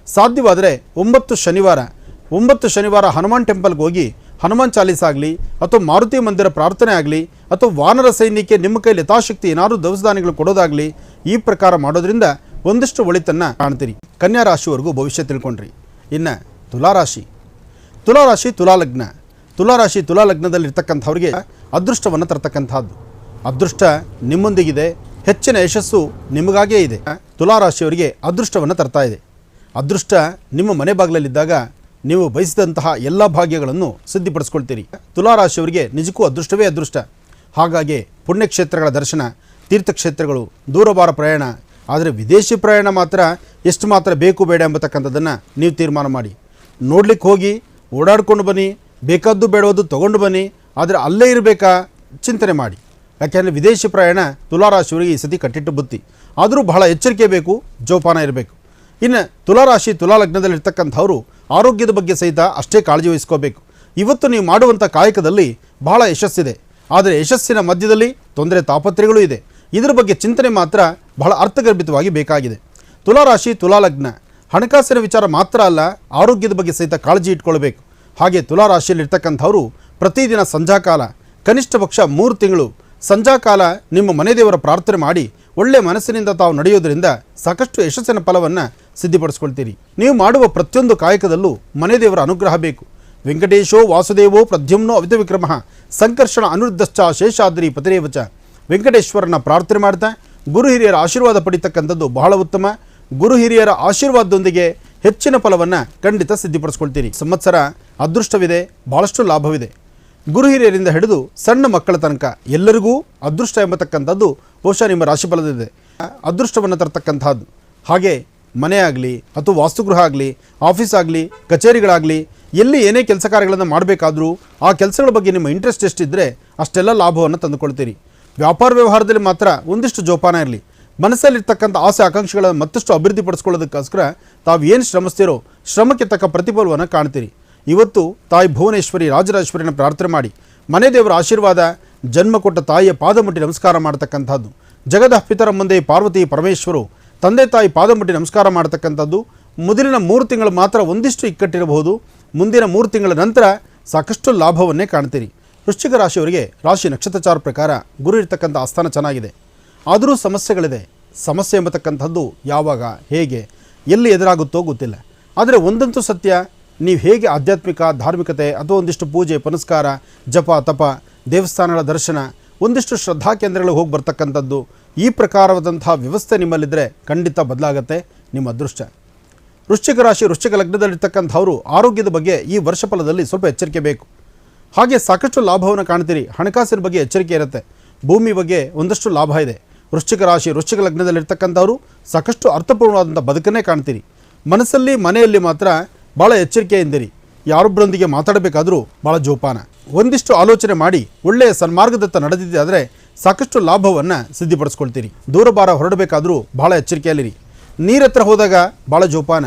ಸಾಧ್ಯವಾದರೆ 9 ಶನಿವಾರ ಹನುಮಾನ್ ಟೆಂಪಲ್ಗೆ ಹೋಗಿ ಹನುಮಾನ್ ಚಾಲೀಸ್ ಆಗಲಿ ಅಥವಾ ಮಾರುತಿ ಮಂದಿರ ಪ್ರಾರ್ಥನೆ ಆಗಲಿ ಅಥವಾ ವಾನರ ಸೈನ್ಯಕ್ಕೆ ನಿಮ್ಮ ಕೈಲಿ ಯಥಾಶಕ್ತಿ ಏನಾದರೂ ದವಸ ಧಾನ್ಯಗಳು ಕೊಡೋದಾಗಲಿ, ಈ ಪ್ರಕಾರ ಮಾಡೋದ್ರಿಂದ ಒಂದಿಷ್ಟು ಒಳಿತನ್ನು ಕಾಣ್ತೀರಿ. ಕನ್ಯಾ ರಾಶಿವರೆಗೂ ಭವಿಷ್ಯ ತಿಳ್ಕೊಂಡ್ರಿ. ಇನ್ನು ತುಲಾರಾಶಿ ತುಲಾಲಗ್ನ. ತುಲಾಲಗ್ನದಲ್ಲಿರ್ತಕ್ಕಂಥವ್ರಿಗೆ ಅದೃಷ್ಟವನ್ನು ತರ್ತಕ್ಕಂಥದ್ದು. ಅದೃಷ್ಟ ನಿಮ್ಮೊಂದಿಗಿದೆ, ಹೆಚ್ಚಿನ ಯಶಸ್ಸು ನಿಮಗಾಗೇ ಇದೆ. ತುಲಾರಾಶಿಯವರಿಗೆ ಅದೃಷ್ಟವನ್ನು ತರ್ತಾ ಇದೆ. ಅದೃಷ್ಟ ನಿಮ್ಮ ಮನೆ ಬಾಗಿಲಲ್ಲಿದ್ದಾಗ ನೀವು ಬಯಸಿದಂತಹ ಎಲ್ಲ ಭಾಗ್ಯಗಳನ್ನು ಸಿದ್ಧಿಪಡಿಸ್ಕೊಳ್ತೀರಿ. ತುಲಾರಾಶಿಯವರಿಗೆ ನಿಜಕ್ಕೂ ಅದೃಷ್ಟವೇ ಅದೃಷ್ಟ. ಹಾಗಾಗಿ ಪುಣ್ಯಕ್ಷೇತ್ರಗಳ ದರ್ಶನ, ತೀರ್ಥಕ್ಷೇತ್ರಗಳು, ದೂರಭಾರ ಪ್ರಯಾಣ, ಆದರೆ ವಿದೇಶಿ ಪ್ರಯಾಣ ಮಾತ್ರ ಎಷ್ಟು ಮಾತ್ರ ಬೇಕು ಬೇಡ ಎಂಬತಕ್ಕಂಥದ್ದನ್ನು ನೀವು ತೀರ್ಮಾನ ಮಾಡಿ. ನೋಡ್ಲಿಕ್ಕೆ ಹೋಗಿ ಓಡಾಡ್ಕೊಂಡು ಬನ್ನಿ, ಬೇಕಾದ್ದು ಬೇಡವದ್ದು ತೊಗೊಂಡು ಬನ್ನಿ, ಆದರೆ ಅಲ್ಲೇ ಇರಬೇಕಾ ಚಿಂತನೆ ಮಾಡಿ. ಯಾಕೆಂದರೆ ವಿದೇಶಿ ಪ್ರಯಾಣ ತುಲಾರಾಶಿಯವರಿಗೆ ಈ ಸತಿ ಕಟ್ಟಿಟ್ಟು ಬುತ್ತಿ. ಆದರೂ ಬಹಳ ಎಚ್ಚರಿಕೆ ಬೇಕು, ಜೋಪಾನ ಇರಬೇಕು. ಇನ್ನು ತುಲಾಲಗ್ನದಲ್ಲಿರ್ತಕ್ಕಂಥವರು ಆರೋಗ್ಯದ ಬಗ್ಗೆ ಸಹಿತ ಅಷ್ಟೇ ಕಾಳಜಿ ವಹಿಸ್ಕೋಬೇಕು. ಇವತ್ತು ನೀವು ಮಾಡುವಂಥ ಕಾಯಕದಲ್ಲಿ ಬಹಳ ಯಶಸ್ಸಿದೆ, ಆದರೆ ಯಶಸ್ಸಿನ ಮಧ್ಯದಲ್ಲಿ ತೊಂದರೆ ತಾಪತ್ರೆಗಳೂ ಇದೆ. ಇದರ ಬಗ್ಗೆ ಚಿಂತನೆ ಮಾತ್ರ ಬಹಳ ಅರ್ಥಗರ್ಭಿತವಾಗಿ ಬೇಕಾಗಿದೆ. ತುಲಾಲಗ್ನ ಹಣಕಾಸಿನ ವಿಚಾರ ಮಾತ್ರ ಅಲ್ಲ, ಆರೋಗ್ಯದ ಬಗ್ಗೆ ಸಹಿತ ಕಾಳಜಿ ಇಟ್ಕೊಳ್ಬೇಕು. ಹಾಗೆ ತುಲಾರಾಶಿಯಲ್ಲಿರ್ತಕ್ಕಂಥವರು ಪ್ರತಿದಿನ ಸಂಧ್ಯಾಕಾಲ, ಕನಿಷ್ಠ ಪಕ್ಷ 3 ತಿಂಗಳು ಸಂಧ್ಯಾಕಾಲ ನಿಮ್ಮ ಮನೆ ದೇವರ ಪ್ರಾರ್ಥನೆ ಮಾಡಿ ಒಳ್ಳೆಯ ಮನಸ್ಸಿನಿಂದ ತಾವು ನಡೆಯೋದರಿಂದ ಸಾಕಷ್ಟು ಯಶಸ್ಸಿನ ಫಲವನ್ನು ಸಿದ್ಧಿಪಡಿಸ್ಕೊಳ್ತೀರಿ. ನೀವು ಮಾಡುವ ಪ್ರತಿಯೊಂದು ಕಾಯಕದಲ್ಲೂ ಮನೆ ದೇವರ ಅನುಗ್ರಹ ಬೇಕು. ವೆಂಕಟೇಶೋ ವಾಸುದೇವೋ ಪ್ರದ್ಯುಮ್ನೋ ಅವಿತ ವಿಕ್ರಮ ಸಂಕರ್ಷಣ ಅನುರುದ್ಧಶ್ಚ ಶೇಷಾದ್ರಿ ಪತಿರೇವಚ. ವೆಂಕಟೇಶ್ವರನ ಪ್ರಾರ್ಥನೆ ಮಾಡ್ತಾ ಗುರು ಹಿರಿಯರ ಆಶೀರ್ವಾದ ಪಡಿತಕ್ಕಂಥದ್ದು ಬಹಳ ಉತ್ತಮ. ಗುರು ಹಿರಿಯರ ಆಶೀರ್ವಾದದೊಂದಿಗೆ ಹೆಚ್ಚಿನ ಫಲವನ್ನು ಖಂಡಿತ ಸಿದ್ಧಿಪಡಿಸ್ಕೊಳ್ತೀರಿ. ಸಂವತ್ಸರ ಅದೃಷ್ಟವಿದೆ, ಭಾಳಷ್ಟು ಲಾಭವಿದೆ. ಗುರು ಹಿರಿಯರಿಂದ ಹಿಡಿದು ಸಣ್ಣ ಮಕ್ಕಳ ತನಕ ಎಲ್ಲರಿಗೂ ಅದೃಷ್ಟ ಎಂಬತಕ್ಕಂಥದ್ದು ಬಹುಶಃ ನಿಮ್ಮ ರಾಶಿಫಲದಿದೆ. ಅದೃಷ್ಟವನ್ನು ತರತಕ್ಕಂಥದ್ದು. ಹಾಗೆ ಮನೆ ಆಗಲಿ ಅಥವಾ ವಾಸ್ತುಗೃಹ ಆಗಲಿ, ಆಫೀಸ್ ಆಗಲಿ, ಕಚೇರಿಗಳಾಗಲಿ, ಎಲ್ಲಿ ಏನೇ ಕೆಲಸ ಕಾರ್ಯಗಳನ್ನು ಮಾಡಬೇಕಾದ್ರೂ ಆ ಕೆಲಸಗಳ ಬಗ್ಗೆ ನಿಮ್ಮ ಇಂಟ್ರೆಸ್ಟ್ ಎಷ್ಟಿದ್ದರೆ ಅಷ್ಟೆಲ್ಲ ಲಾಭವನ್ನು ತಂದುಕೊಳ್ತೀರಿ. ವ್ಯಾಪಾರ ವ್ಯವಹಾರದಲ್ಲಿ ಮಾತ್ರ ಒಂದಿಷ್ಟು ಜೋಪಾನ ಇರಲಿ. ಮನಸ್ಸಲ್ಲಿರ್ತಕ್ಕಂಥ ಆಸೆ ಆಕಾಂಕ್ಷೆಗಳನ್ನು ಮತ್ತಷ್ಟು ಅಭಿವೃದ್ಧಿಪಡಿಸ್ಕೊಳ್ಳೋದಕ್ಕೋಸ್ಕರ ತಾವು ಏನು ಶ್ರಮಿಸ್ತೀರೋ ಶ್ರಮಕ್ಕೆ ತಕ್ಕ ಪ್ರತಿಫಲವನ್ನು ಕಾಣ್ತೀರಿ. ಇವತ್ತು ತಾಯಿ ಭುವನೇಶ್ವರಿ ರಾಜರಾಜೇಶ್ವರಿನ ಪ್ರಾರ್ಥನೆ ಮಾಡಿ ಮನೆ ದೇವರ ಆಶೀರ್ವಾದ, ಜನ್ಮ ಕೊಟ್ಟ ತಾಯಿಯ ಪಾದ ಮುಟ್ಟಿ ನಮಸ್ಕಾರ ಮಾಡತಕ್ಕಂಥದ್ದು, ಜಗದ ಪಿತರ ಮುಂದೆ ಪಾರ್ವತಿ ಪರಮೇಶ್ವರು ತಂದೆ ತಾಯಿ ಪಾದ ಮುಟ್ಟಿ ನಮಸ್ಕಾರ ಮಾಡತಕ್ಕಂಥದ್ದು. ಮೊದಲಿನ 3 ತಿಂಗಳು ಮಾತ್ರ ಒಂದಿಷ್ಟು ಇಕ್ಕಟ್ಟಿರಬಹುದು, ಮುಂದಿನ 3 ತಿಂಗಳ ನಂತರ ಸಾಕಷ್ಟು ಲಾಭವನ್ನೇ ಕಾಣ್ತೀರಿ. ವೃಶ್ಚಿಕ ರಾಶಿಯವರಿಗೆ ರಾಶಿ ನಕ್ಷತ್ರಚಾರ ಪ್ರಕಾರ ಗುರು ಇರ್ತಕ್ಕಂಥ ಆಸ್ಥಾನ ಚೆನ್ನಾಗಿದೆ. ಆದರೂ ಸಮಸ್ಯೆಗಳಿದೆ. ಸಮಸ್ಯೆ ಎಂಬತಕ್ಕಂಥದ್ದು ಯಾವಾಗ, ಹೇಗೆ, ಎಲ್ಲಿ ಎದುರಾಗುತ್ತೋ ಗೊತ್ತಿಲ್ಲ. ಆದರೆ ಒಂದಂತೂ ಸತ್ಯ, ನೀವು ಹೇಗೆ ಆಧ್ಯಾತ್ಮಿಕ ಧಾರ್ಮಿಕತೆ ಅಥವಾ ಒಂದಿಷ್ಟು ಪೂಜೆ ಪುನಸ್ಕಾರ, ಜಪ ತಪ, ದೇವಸ್ಥಾನಗಳ ದರ್ಶನ, ಒಂದಿಷ್ಟು ಶ್ರದ್ಧಾ ಕೇಂದ್ರಗಳಿಗೆ ಹೋಗಿ ಬರ್ತಕ್ಕಂಥದ್ದು, ಈ ಪ್ರಕಾರವಾದಂಥ ವ್ಯವಸ್ಥೆ ನಿಮ್ಮಲ್ಲಿದ್ದರೆ ಖಂಡಿತ ಬದಲಾಗತ್ತೆ ನಿಮ್ಮ ಅದೃಷ್ಟ. ವೃಶ್ಚಿಕ ರಾಶಿ ವೃಶ್ಚಿಕ ಲಗ್ನದಲ್ಲಿರ್ತಕ್ಕಂಥವರು ಆರೋಗ್ಯದ ಬಗ್ಗೆ ಈ ವರ್ಷ ಫಲದಲ್ಲಿ ಸ್ವಲ್ಪ ಎಚ್ಚರಿಕೆ ಬೇಕು. ಹಾಗೆ ಸಾಕಷ್ಟು ಲಾಭವನ್ನು ಕಾಣ್ತೀರಿ. ಹಣಕಾಸಿನ ಬಗ್ಗೆ ಎಚ್ಚರಿಕೆ ಇರುತ್ತೆ. ಭೂಮಿ ಬಗ್ಗೆ ಒಂದಷ್ಟು ಲಾಭ ಇದೆ. ವೃಶ್ಚಿಕ ರಾಶಿ ವೃಶ್ಚಿಕ ಲಗ್ನದಲ್ಲಿರ್ತಕ್ಕಂಥವರು ಸಾಕಷ್ಟು ಅರ್ಥಪೂರ್ಣವಾದಂಥ ಬದುಕನ್ನೇ ಕಾಣ್ತೀರಿ. ಮನಸ್ಸಲ್ಲಿ ಮನೆಯಲ್ಲಿ ಮಾತ್ರ ಭಾಳ ಎಚ್ಚರಿಕೆಯಿಂದಿರಿ. ಯಾರೊಬ್ಬರೊಂದಿಗೆ ಮಾತಾಡಬೇಕಾದರೂ ಭಾಳ ಜೋಪಾನ. ಒಂದಿಷ್ಟು ಆಲೋಚನೆ ಮಾಡಿ ಒಳ್ಳೆಯ ಸನ್ಮಾರ್ಗದತ್ತ ನಡೆದಿದೆ ಆದರೆ ಸಾಕಷ್ಟು ಲಾಭವನ್ನು ಸಿದ್ಧಿಪಡಿಸ್ಕೊಳ್ತೀರಿ. ದೂರಭಾರ ಹೊರಡಬೇಕಾದರೂ ಭಾಳ ಎಚ್ಚರಿಕೆಯಲ್ಲಿರಿ. ನೀರತ್ರ ಹೋದಾಗ ಭಾಳ ಜೋಪಾನ.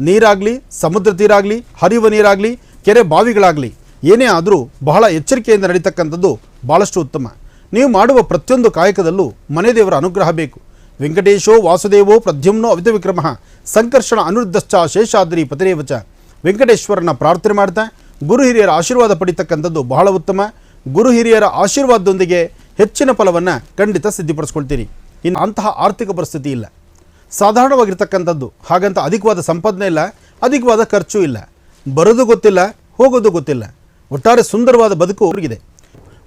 ನೀರಾಗಲಿ, ಸಮುದ್ರ ತೀರ ಆಗಲಿ, ಹರಿಯುವ ನೀರಾಗಲಿ, ಕೆರೆ ಬಾವಿಗಳಾಗಲಿ, ಏನೇ ಆದರೂ ಬಹಳ ಎಚ್ಚರಿಕೆಯಿಂದ ನಡೀತಕ್ಕಂಥದ್ದು ಭಾಳಷ್ಟು ಉತ್ತಮ. ನೀವು ಮಾಡುವ ಪ್ರತಿಯೊಂದು ಕಾಯಕದಲ್ಲೂ ಮನೆ ದೇವರ ಅನುಗ್ರಹ ಬೇಕು. ವೆಂಕಟೇಶೋ ವಾಸುದೇವೋ ಪ್ರದ್ಯುಮ್ನೋ ಅವಿತ ವಿಕ್ರಮ ಸಂಕರ್ಷಣ ಅನಿರುದ್ಧಶ್ಚ ಶೇಷಾದ್ರಿ ಪತಿರೇವಚ. ವೆಂಕಟೇಶ್ವರನ ಪ್ರಾರ್ಥನೆ ಮಾಡ್ತಾ ಗುರು ಹಿರಿಯರ ಆಶೀರ್ವಾದ ಪಡಿತಕ್ಕಂಥದ್ದು ಬಹಳ ಉತ್ತಮ. ಗುರು ಹಿರಿಯರ ಆಶೀರ್ವಾದದೊಂದಿಗೆ ಹೆಚ್ಚಿನ ಫಲವನ್ನು ಖಂಡಿತ ಸಿದ್ಧಿಪಡಿಸ್ಕೊಳ್ತೀರಿ. ಇನ್ನು ಅಂತಹ ಆರ್ಥಿಕ ಪರಿಸ್ಥಿತಿ ಇಲ್ಲ, ಸಾಧಾರಣವಾಗಿರ್ತಕ್ಕಂಥದ್ದು. ಹಾಗಂತ ಅಧಿಕವಾದ ಸಂಪಾದನೆ ಇಲ್ಲ, ಅಧಿಕವಾದ ಖರ್ಚು ಇಲ್ಲ. ಬರೋದು ಗೊತ್ತಿಲ್ಲ, ಹೋಗೋದು ಗೊತ್ತಿಲ್ಲ. ಒಟ್ಟಾರೆ ಸುಂದರವಾದ ಬದುಕು ಅವರಿಗಿದೆ.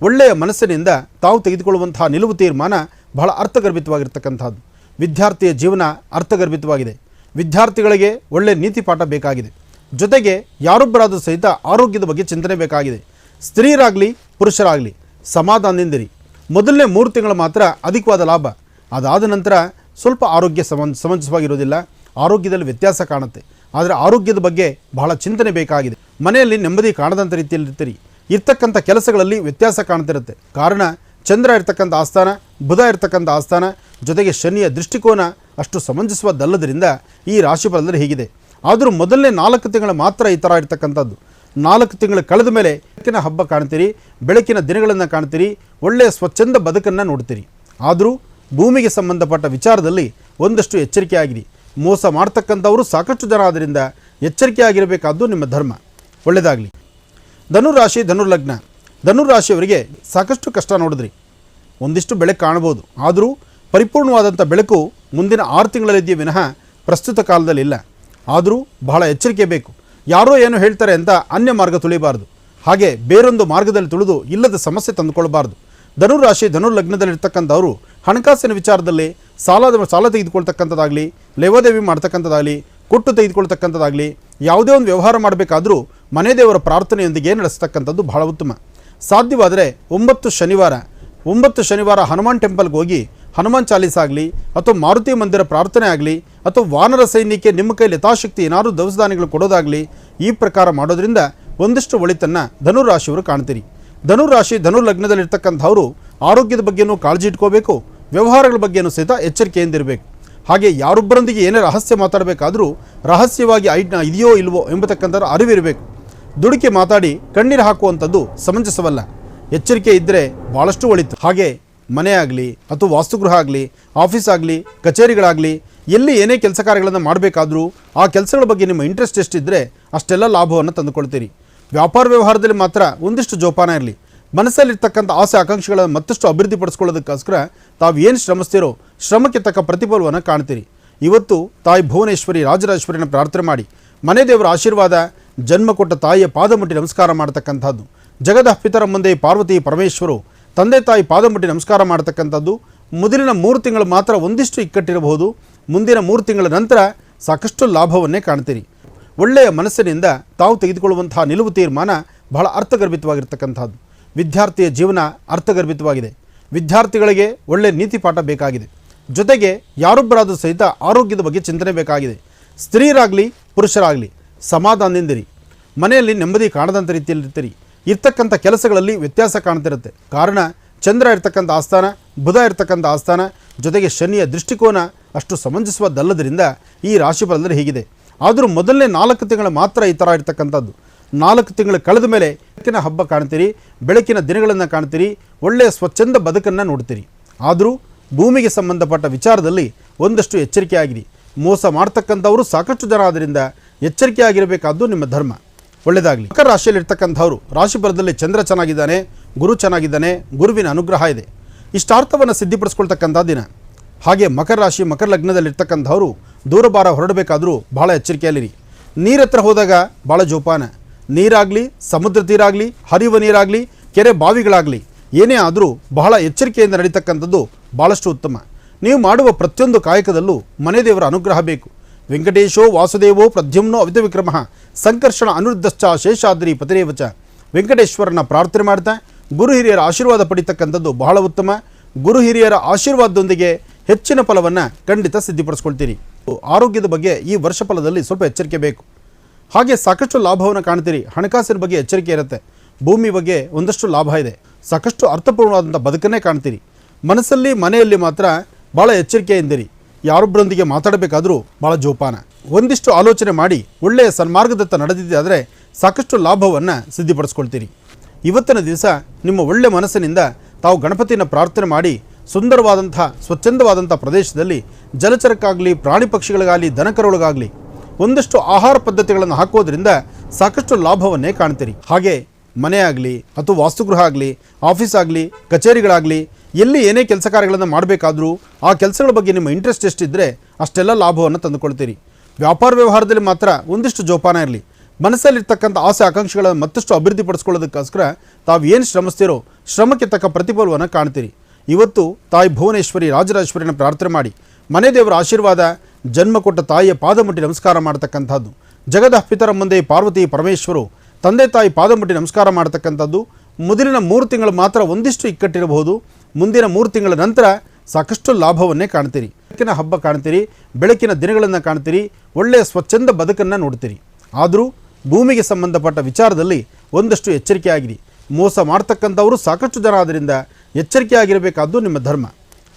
ಒಳ್ಳೆಯ ಮನಸ್ಸಿನಿಂದ ತಾವು ತೆಗೆದುಕೊಳ್ಳುವಂತಹ ನಿಲುವು ತೀರ್ಮಾನ ಬಹಳ ಅರ್ಥಗರ್ಭಿತವಾಗಿರ್ತಕ್ಕಂಥದ್ದು. ವಿದ್ಯಾರ್ಥಿಯ ಜೀವನ ಅರ್ಥಗರ್ಭಿತವಾಗಿದೆ. ವಿದ್ಯಾರ್ಥಿಗಳಿಗೆ ಒಳ್ಳೆಯ ನೀತಿ ಪಾಠ ಬೇಕಾಗಿದೆ. ಜೊತೆಗೆ ಯಾರೊಬ್ಬರಾದರೂ ಸಹಿತ ಆರೋಗ್ಯದ ಬಗ್ಗೆ ಚಿಂತನೆ ಬೇಕಾಗಿದೆ. ಸ್ತ್ರೀಯರಾಗಲಿ ಪುರುಷರಾಗಲಿ ಸಮಾಧಾನದಿಂದಿರಿ. ಮೊದಲನೇ 3 ತಿಂಗಳು ಮಾತ್ರ ಅಧಿಕವಾದ ಲಾಭ. ಅದಾದ ನಂತರ ಸ್ವಲ್ಪ ಆರೋಗ್ಯ ಸಮಂಜಸವಾಗಿರೋದಿಲ್ಲ. ಆರೋಗ್ಯದಲ್ಲಿ ವ್ಯತ್ಯಾಸ ಕಾಣುತ್ತೆ. ಆದರೆ ಆರೋಗ್ಯದ ಬಗ್ಗೆ ಬಹಳ ಚಿಂತನೆ ಬೇಕಾಗಿದೆ. ಮನೆಯಲ್ಲಿ ನೆಮ್ಮದಿ ಕಾಣದಂಥ ರೀತಿಯಲ್ಲಿ ಇರ್ತೀರಿ. ಇರ್ತಕ್ಕಂಥ ಕೆಲಸಗಳಲ್ಲಿ ವ್ಯತ್ಯಾಸ ಕಾಣ್ತಿರುತ್ತೆ. ಕಾರಣ ಚಂದ್ರ ಇರ್ತಕ್ಕಂಥ ಆಸ್ಥಾನ, ಬುಧ ಇರ್ತಕ್ಕಂಥ ಆಸ್ಥಾನ, ಜೊತೆಗೆ ಶನಿಯ ದೃಷ್ಟಿಕೋನ ಅಷ್ಟು ಸಮಂಜಸವಾದಲ್ಲದರಿಂದ ಈ ರಾಶಿ ಫಲದಲ್ಲಿ ಹೀಗಿದೆ. ಆದರೂ ಮೊದಲನೇ 4 ತಿಂಗಳು ಮಾತ್ರ ಈ ಥರ ಇರ್ತಕ್ಕಂಥದ್ದು. 4 ತಿಂಗಳು ಕಳೆದ ಮೇಲೆ ಬೆಳಕಿನ ಹಬ್ಬ ಕಾಣ್ತೀರಿ, ಬೆಳಕಿನ ದಿನಗಳನ್ನು ಕಾಣ್ತೀರಿ, ಒಳ್ಳೆಯ ಸ್ವಚ್ಛಂದ ಬದುಕನ್ನು ನೋಡ್ತೀರಿ. ಆದರೂ ಭೂಮಿಗೆ ಸಂಬಂಧಪಟ್ಟ ವಿಚಾರದಲ್ಲಿ ಒಂದಷ್ಟು ಎಚ್ಚರಿಕೆಯಾಗಿರಿ. ಮೋಸ ಮಾಡ್ತಕ್ಕಂಥವರು ಸಾಕಷ್ಟು ಜನ ಆದ್ದರಿಂದ ಎಚ್ಚರಿಕೆಯಾಗಿರಬೇಕಾದ್ದು ನಿಮ್ಮ ಧರ್ಮ. ಒಳ್ಳೆಯದಾಗಲಿ. ಧನುರಾಶಿ ಧನುರ್ಲಗ್ನ. ಧನುರಾಶಿಯವರಿಗೆ ಸಾಕಷ್ಟು ಕಷ್ಟ ನೋಡಿದ್ರಿ. ಒಂದಿಷ್ಟು ಬೆಳಕು ಕಾಣ್ಬೋದು. ಆದರೂ ಪರಿಪೂರ್ಣವಾದಂಥ ಬೆಳಕು ಮುಂದಿನ 6 ತಿಂಗಳಲ್ಲಿದೆಯೇ ವಿನಃ ಪ್ರಸ್ತುತ ಕಾಲದಲ್ಲಿ ಇಲ್ಲ. ಆದರೂ ಬಹಳ ಎಚ್ಚರಿಕೆ ಬೇಕು. ಯಾರೋ ಏನು ಹೇಳ್ತಾರೆ ಅಂತ ಅನ್ಯ ಮಾರ್ಗ ತುಳಿಬಾರ್ದು. ಹಾಗೆ ಬೇರೊಂದು ಮಾರ್ಗದಲ್ಲಿ ತುಳಿದು ಇಲ್ಲದ ಸಮಸ್ಯೆ ತಂದುಕೊಳ್ಬಾರ್ದು. ಧನುರಾಶಿ ಧನುರ್ಲಗ್ನದಲ್ಲಿರ್ತಕ್ಕಂಥವರು ಹಣಕಾಸಿನ ವಿಚಾರದಲ್ಲಿ ಸಾಲ ತೆಗೆದುಕೊಳ್ತಕ್ಕಂಥದ್ದಾಗಲಿ, ಲೇವಾದೇವಿ ಮಾಡ್ತಕ್ಕಂಥದ್ದಾಗಲಿ, ಕೊಟ್ಟು ತೆಗೆದುಕೊಳ್ತಕ್ಕಂಥದ್ದಾಗಲಿ, ಯಾವುದೇ ಒಂದು ವ್ಯವಹಾರ ಮಾಡಬೇಕಾದರೂ ಮನೆ ದೇವರ ಪ್ರಾರ್ಥನೆಯೊಂದಿಗೆ ನಡೆಸ್ತಕ್ಕಂಥದ್ದು ಬಹಳ ಉತ್ತಮ. ಸಾಧ್ಯವಾದರೆ 9 ಶನಿವಾರ ಹನುಮಾನ್ ಟೆಂಪಲ್ಗೆ ಹೋಗಿ ಹನುಮಾನ್ ಚಾಲೀಸ ಆಗಲಿ ಅಥವಾ ಮಾರುತಿ ಮಂದಿರ ಪ್ರಾರ್ಥನೆ ಆಗಲಿ ಅಥವಾ ವಾನರ ಸೈನ್ಯಕ್ಕೆ ನಿಮ್ಮ ಕೈಲಿ ಯಥಾಶಕ್ತಿ ಏನಾದರೂ ದವಸ ಧಾನ್ಯಗಳು ಕೊಡೋದಾಗಲಿ, ಈ ಪ್ರಕಾರ ಮಾಡೋದ್ರಿಂದ ಒಂದಿಷ್ಟು ಒಳಿತನ್ನು ಧನುರಾಶಿಯವರು ಕಾಣ್ತೀರಿ. ಧನುರಾಶಿ ಧನುರ್ಲಗ್ನದಲ್ಲಿರ್ತಕ್ಕಂಥವರು ಆರೋಗ್ಯದ ಬಗ್ಗೆಯೂ ಕಾಳಜಿ ಇಟ್ಕೋಬೇಕು. ವ್ಯವಹಾರಗಳ ಬಗ್ಗೆಯೂ ಸಹಿತ ಎಚ್ಚರಿಕೆಯಿಂದಿರಬೇಕು. ಹಾಗೆ ಯಾರೊಬ್ಬರೊಂದಿಗೆ ಏನೇ ರಹಸ್ಯ ಮಾತಾಡಬೇಕಾದರೂ ರಹಸ್ಯವಾಗಿ ಇದೆಯೋ ಇಲ್ವೋ ಎಂಬತಕ್ಕಂಥ ಅರಿವಿರಬೇಕು. ದುಡುಕಿ ಮಾತಾಡಿ ಕಣ್ಣೀರು ಹಾಕುವಂಥದ್ದು ಸಮಂಜಸವಲ್ಲ. ಎಚ್ಚರಿಕೆ ಇದ್ದರೆ ಭಾಳಷ್ಟು ಒಳಿತು. ಹಾಗೆ ಮನೆ ಆಗಲಿ ಅಥವಾ ವಾಸ್ತುಗೃಹ ಆಗಲಿ, ಆಫೀಸ್ ಆಗಲಿ, ಕಚೇರಿಗಳಾಗಲಿ, ಎಲ್ಲಿ ಏನೇ ಕೆಲಸ ಕಾರ್ಯಗಳನ್ನು ಮಾಡಬೇಕಾದ್ರೂ ಆ ಕೆಲಸಗಳ ಬಗ್ಗೆ ನಿಮ್ಮ ಇಂಟ್ರೆಸ್ಟ್ ಎಷ್ಟಿದ್ದರೆ ಅಷ್ಟೆಲ್ಲ ಲಾಭವನ್ನು ತಂದುಕೊಳ್ತೀರಿ. ವ್ಯಾಪಾರ ವ್ಯವಹಾರದಲ್ಲಿ ಮಾತ್ರ ಒಂದಿಷ್ಟು ಜೋಪಾನ ಇರಲಿ. ಮನಸ್ಸಲ್ಲಿರ್ತಕ್ಕಂಥ ಆಸೆ ಆಕಾಂಕ್ಷೆಗಳನ್ನು ಮತ್ತಷ್ಟು ಅಭಿವೃದ್ಧಿಪಡಿಸ್ಕೊಳ್ಳೋದಕ್ಕೋಸ್ಕರ ತಾವು ಏನು ಶ್ರಮಿಸ್ತೀರೋ ಶ್ರಮಕ್ಕೆ ತಕ್ಕ ಪ್ರತಿಫಲವನ್ನು ಕಾಣ್ತೀರಿ. ಇವತ್ತು ತಾಯಿ ಭುವನೇಶ್ವರಿ ರಾಜರಾಜೇಶ್ವರಿನ ಪ್ರಾರ್ಥನೆ ಮಾಡಿ ಮನೆ ದೇವರ ಆಶೀರ್ವಾದ, ಜನ್ಮ ಕೊಟ್ಟ ತಾಯಿಯ ಪಾದ ಮುಟ್ಟಿ ನಮಸ್ಕಾರ ಮಾಡತಕ್ಕಂಥದ್ದು, ಜಗದ ಪಿತರ ಮುಂದೆ ಪಾರ್ವತಿ ಪರಮೇಶ್ವರು ತಂದೆ ತಾಯಿ ಪಾದ ಮುಟ್ಟಿ ನಮಸ್ಕಾರ ಮಾಡತಕ್ಕಂಥದ್ದು. ಮೊದಲಿನ 3 ತಿಂಗಳು ಮಾತ್ರ ಒಂದಿಷ್ಟು ಇಕ್ಕಟ್ಟಿರಬಹುದು, ಮುಂದಿನ 3 ತಿಂಗಳ ನಂತರ ಸಾಕಷ್ಟು ಲಾಭವನ್ನೇ ಕಾಣ್ತೀರಿ. ಒಳ್ಳೆಯ ಮನಸ್ಸಿನಿಂದ ತಾವು ತೆಗೆದುಕೊಳ್ಳುವಂತಹ ನಿಲುವು ತೀರ್ಮಾನ ಬಹಳ ಅರ್ಥಗರ್ಭಿತವಾಗಿರ್ತಕ್ಕಂಥದ್ದು. ವಿದ್ಯಾರ್ಥಿಯ ಜೀವನ ಅರ್ಥಗರ್ಭಿತವಾಗಿದೆ. ವಿದ್ಯಾರ್ಥಿಗಳಿಗೆ ಒಳ್ಳೆಯ ನೀತಿ ಪಾಠ ಬೇಕಾಗಿದೆ. ಜೊತೆಗೆ ಯಾರೊಬ್ಬರಾದರೂ ಸಹಿತ ಆರೋಗ್ಯದ ಬಗ್ಗೆ ಚಿಂತನೆ ಬೇಕಾಗಿದೆ. ಸ್ತ್ರೀಯರಾಗಲಿ ಪುರುಷರಾಗಲಿ ಸಮಾಧಾನದಿಂದಿರಿ. ಮನೆಯಲ್ಲಿ ನೆಮ್ಮದಿ ಕಾಣದಂಥ ರೀತಿಯಲ್ಲಿರ್ತೀರಿ. ಇರ್ತಕ್ಕಂಥ ಕೆಲಸಗಳಲ್ಲಿ ವ್ಯತ್ಯಾಸ ಕಾಣ್ತಿರುತ್ತೆ. ಕಾರಣ ಚಂದ್ರ ಇರ್ತಕ್ಕಂಥ ಆಸ್ಥಾನ, ಬುಧ ಇರ್ತಕ್ಕಂಥ ಆಸ್ಥಾನ, ಜೊತೆಗೆ ಶನಿಯ ದೃಷ್ಟಿಕೋನ ಅಷ್ಟು ಸಮಂಜಸವಾದಲ್ಲದರಿಂದ ಈ ರಾಶಿ ಫಲದಲ್ಲಿ ಹೀಗಿದೆ. ಆದರೂ ಮೊದಲನೇ 4 ತಿಂಗಳು ಮಾತ್ರ ಈ ಥರ ಇರ್ತಕ್ಕಂಥದ್ದು. 4 ತಿಂಗಳು ಕಳೆದ ಮೇಲೆ ಬೆಳಕಿನ ಹಬ್ಬ ಕಾಣ್ತೀರಿ, ಬೆಳಕಿನ ದಿನಗಳನ್ನು ಕಾಣ್ತೀರಿ, ಒಳ್ಳೆಯ ಸ್ವಚ್ಛಂದ ಬದುಕನ್ನು ನೋಡ್ತೀರಿ. ಆದರೂ ಭೂಮಿಗೆ ಸಂಬಂಧಪಟ್ಟ ವಿಚಾರದಲ್ಲಿ ಒಂದಷ್ಟು ಎಚ್ಚರಿಕೆ ಆಗಿರಿ. ಮೋಸ ಮಾಡ್ತಕ್ಕಂಥವರು ಸಾಕಷ್ಟು ಜನ ಆದ್ದರಿಂದ ಎಚ್ಚರಿಕೆ ಆಗಿರಬೇಕಾದ್ದು ನಿಮ್ಮ ಧರ್ಮ. ಒಳ್ಳೆಯದಾಗಲಿ. ಮಕರ ರಾಶಿಯಲ್ಲಿರ್ತಕ್ಕಂಥವ್ರು ರಾಶಿಫಲದಲ್ಲಿ ಚಂದ್ರ ಚೆನ್ನಾಗಿದ್ದಾನೆ, ಗುರು ಚೆನ್ನಾಗಿದ್ದಾನೆ, ಗುರುವಿನ ಅನುಗ್ರಹ ಇದೆ. ಇಷ್ಟಾರ್ಥವನ್ನು ಸಿದ್ಧಿಪಡಿಸ್ಕೊಳ್ತಕ್ಕಂಥ ದಿನ. ಹಾಗೆ ಮಕರ ರಾಶಿ ಮಕರ ಲಗ್ನದಲ್ಲಿರ್ತಕ್ಕಂಥವ್ರು ದೂರಭಾರ ಹೊರಡಬೇಕಾದರೂ ಭಾಳ ಎಚ್ಚರಿಕೆಯಲ್ಲಿರಿ. ನೀರತ್ರ ಹೋದಾಗ ಭಾಳ ಜೋಪಾನ. ನೀರಾಗಲಿ, ಸಮುದ್ರ ತೀರ ಆಗಲಿ, ಹರಿಯುವ ನೀರಾಗಲಿ, ಕೆರೆ ಬಾವಿಗಳಾಗಲಿ ಏನೇ ಆದರೂ ಬಹಳ ಎಚ್ಚರಿಕೆಯಿಂದ ನಡೀತಕ್ಕಂಥದ್ದು ಭಾಳಷ್ಟು ಉತ್ತಮ. ನೀವು ಮಾಡುವ ಪ್ರತಿಯೊಂದು ಕಾಯಕದಲ್ಲೂ ಮನೆ ದೇವರ ಅನುಗ್ರಹ ಬೇಕು. ವೆಂಕಟೇಶೋ ವಾಸುದೇವೋ ಪ್ರದ್ಯುಮ್ನೋ ಅವಿತ ವಿಕ್ರಮ ಸಂಕರ್ಷಣ ಅನುರುದ್ಧಶ್ಚ ಶೇಷಾದ್ರಿ ಪತಿರೇವಚ. ವೆಂಕಟೇಶ್ವರನ ಪ್ರಾರ್ಥನೆ ಮಾಡ್ತಾ ಗುರು ಹಿರಿಯರ ಆಶೀರ್ವಾದ ಪಡಿತಕ್ಕಂಥದ್ದು ಬಹಳ ಉತ್ತಮ. ಗುರು ಹಿರಿಯರ ಆಶೀರ್ವಾದದೊಂದಿಗೆ ಹೆಚ್ಚಿನ ಫಲವನ್ನು ಖಂಡಿತ ಸಿದ್ಧಿಪಡಿಸ್ಕೊಳ್ತೀರಿ. ಆರೋಗ್ಯದ ಬಗ್ಗೆ ಈ ವರ್ಷ ಫಲದಲ್ಲಿ ಸ್ವಲ್ಪ ಎಚ್ಚರಿಕೆ ಬೇಕು. ಹಾಗೆ ಸಾಕಷ್ಟು ಲಾಭವನ್ನು ಕಾಣ್ತೀರಿ. ಹಣಕಾಸಿನ ಬಗ್ಗೆ ಎಚ್ಚರಿಕೆ ಇರುತ್ತೆ. ಭೂಮಿ ಬಗ್ಗೆ ಒಂದಷ್ಟು ಲಾಭ ಇದೆ. ಸಾಕಷ್ಟು ಅರ್ಥಪೂರ್ಣವಾದಂಥ ಬದುಕನ್ನೇ ಕಾಣ್ತೀರಿ. ಮನಸ್ಸಲ್ಲಿ ಮನೆಯಲ್ಲಿ ಮಾತ್ರ ಭಾಳ ಎಚ್ಚರಿಕೆಯಿಂದಿರಿ. ಯಾರೊಬ್ಬರೊಂದಿಗೆ ಮಾತಾಡಬೇಕಾದರೂ ಭಾಳ ಜೋಪಾನ. ಒಂದಿಷ್ಟು ಆಲೋಚನೆ ಮಾಡಿ ಒಳ್ಳೆಯ ಸನ್ಮಾರ್ಗದತ್ತ ನಡೆದಿದ್ದಾದರೆ ಸಾಕಷ್ಟು ಲಾಭವನ್ನು ಸಿದ್ಧಿಪಡಿಸ್ಕೊಳ್ತೀರಿ. ಇವತ್ತಿನ ದಿವಸ ನಿಮ್ಮ ಒಳ್ಳೆಯ ಮನಸ್ಸಿನಿಂದ ತಾವು ಗಣಪತಿಯನ್ನು ಪ್ರಾರ್ಥನೆ ಮಾಡಿ ಸುಂದರವಾದಂಥ ಸ್ವಚ್ಛಂದವಾದಂಥ ಪ್ರದೇಶದಲ್ಲಿ ಜಲಚರಕ್ಕಾಗಲಿ, ಪ್ರಾಣಿ ಪಕ್ಷಿಗಳಿಗಾಗಲಿ, ದನಕರುಗಳಿಗಾಗಲಿ ಒಂದಷ್ಟು ಆಹಾರ ಪದ್ಧತಿಗಳನ್ನು ಹಾಕೋದ್ರಿಂದ ಸಾಕಷ್ಟು ಲಾಭವನ್ನೇ ಕಾಣ್ತೀರಿ. ಹಾಗೆ ಮನೆ ಆಗಲಿ ಅಥವಾ ವಾಸ್ತುಗೃಹ ಆಗಲಿ, ಆಫೀಸ್ ಆಗಲಿ, ಕಚೇರಿಗಳಾಗಲಿ, ಎಲ್ಲಿ ಏನೇ ಕೆಲಸ ಕಾರ್ಯಗಳನ್ನು ಮಾಡಬೇಕಾದ್ರೂ ಆ ಕೆಲಸಗಳ ಬಗ್ಗೆ ನಿಮ್ಮ ಇಂಟ್ರೆಸ್ಟ್ ಎಷ್ಟಿದ್ದರೆ ಅಷ್ಟೆಲ್ಲ ಲಾಭವನ್ನು ತಂದುಕೊಳ್ತೀರಿ. ವ್ಯಾಪಾರ ವ್ಯವಹಾರದಲ್ಲಿ ಮಾತ್ರ ಒಂದಿಷ್ಟು ಜೋಪಾನ ಇರಲಿ. ಮನಸ್ಸಲ್ಲಿರ್ತಕ್ಕಂಥ ಆಸೆ ಆಕಾಂಕ್ಷೆಗಳನ್ನು ಮತ್ತಷ್ಟು ಅಭಿವೃದ್ಧಿಪಡಿಸ್ಕೊಳ್ಳೋದಕ್ಕೋಸ್ಕರ ತಾವು ಏನು ಶ್ರಮಿಸ್ತೀರೋ ಶ್ರಮಕ್ಕೆ ತಕ್ಕ ಪ್ರತಿಫಲವನ್ನು ಕಾಣ್ತೀರಿ. ಇವತ್ತು ತಾಯಿ ಭುವನೇಶ್ವರಿ ರಾಜರಾಜೇಶ್ವರಿಯನ್ನು ಪ್ರಾರ್ಥನೆ ಮಾಡಿ ಮನೆ ದೇವರ ಆಶೀರ್ವಾದ, ಜನ್ಮ ಕೊಟ್ಟ ತಾಯಿಯ ಪಾದ ಮುಟ್ಟಿ ನಮಸ್ಕಾರ ಮಾಡ್ತಕ್ಕಂಥದ್ದು, ಜಗದ ಪಿತರ ಮುಂದೆ ಪಾರ್ವತಿ ಪರಮೇಶ್ವರು ತಂದೆ ತಾಯಿ ಪಾದ ಮುಟ್ಟಿ ನಮಸ್ಕಾರ ಮಾಡ್ತಕ್ಕಂಥದ್ದು. ಮೊದಲಿನ 3 ತಿಂಗಳು ಮಾತ್ರ ಒಂದಿಷ್ಟು ಇಕ್ಕಟ್ಟಿರಬಹುದು. ಮುಂದಿನ 3 ತಿಂಗಳ ನಂತರ ಸಾಕಷ್ಟು ಲಾಭವನ್ನೇ ಕಾಣ್ತೀರಿ. ಬೆಳಕಿನ ಹಬ್ಬ ಕಾಣ್ತೀರಿ, ಬೆಳಕಿನ ದಿನಗಳನ್ನು ಕಾಣ್ತೀರಿ, ಒಳ್ಳೆಯ ಸ್ವಚ್ಛಂದ ಬದುಕನ್ನು ನೋಡ್ತೀರಿ. ಆದರೂ ಭೂಮಿಗೆ ಸಂಬಂಧಪಟ್ಟ ವಿಚಾರದಲ್ಲಿ ಒಂದಷ್ಟು ಎಚ್ಚರಿಕೆ ಆಗಿರಿ. ಮೋಸ ಮಾಡ್ತಕ್ಕಂಥವರು ಸಾಕಷ್ಟು ಜನ ಆದ್ದರಿಂದ ಎಚ್ಚರಿಕೆ ಆಗಿರಬೇಕಾದ್ದು ನಿಮ್ಮ ಧರ್ಮ.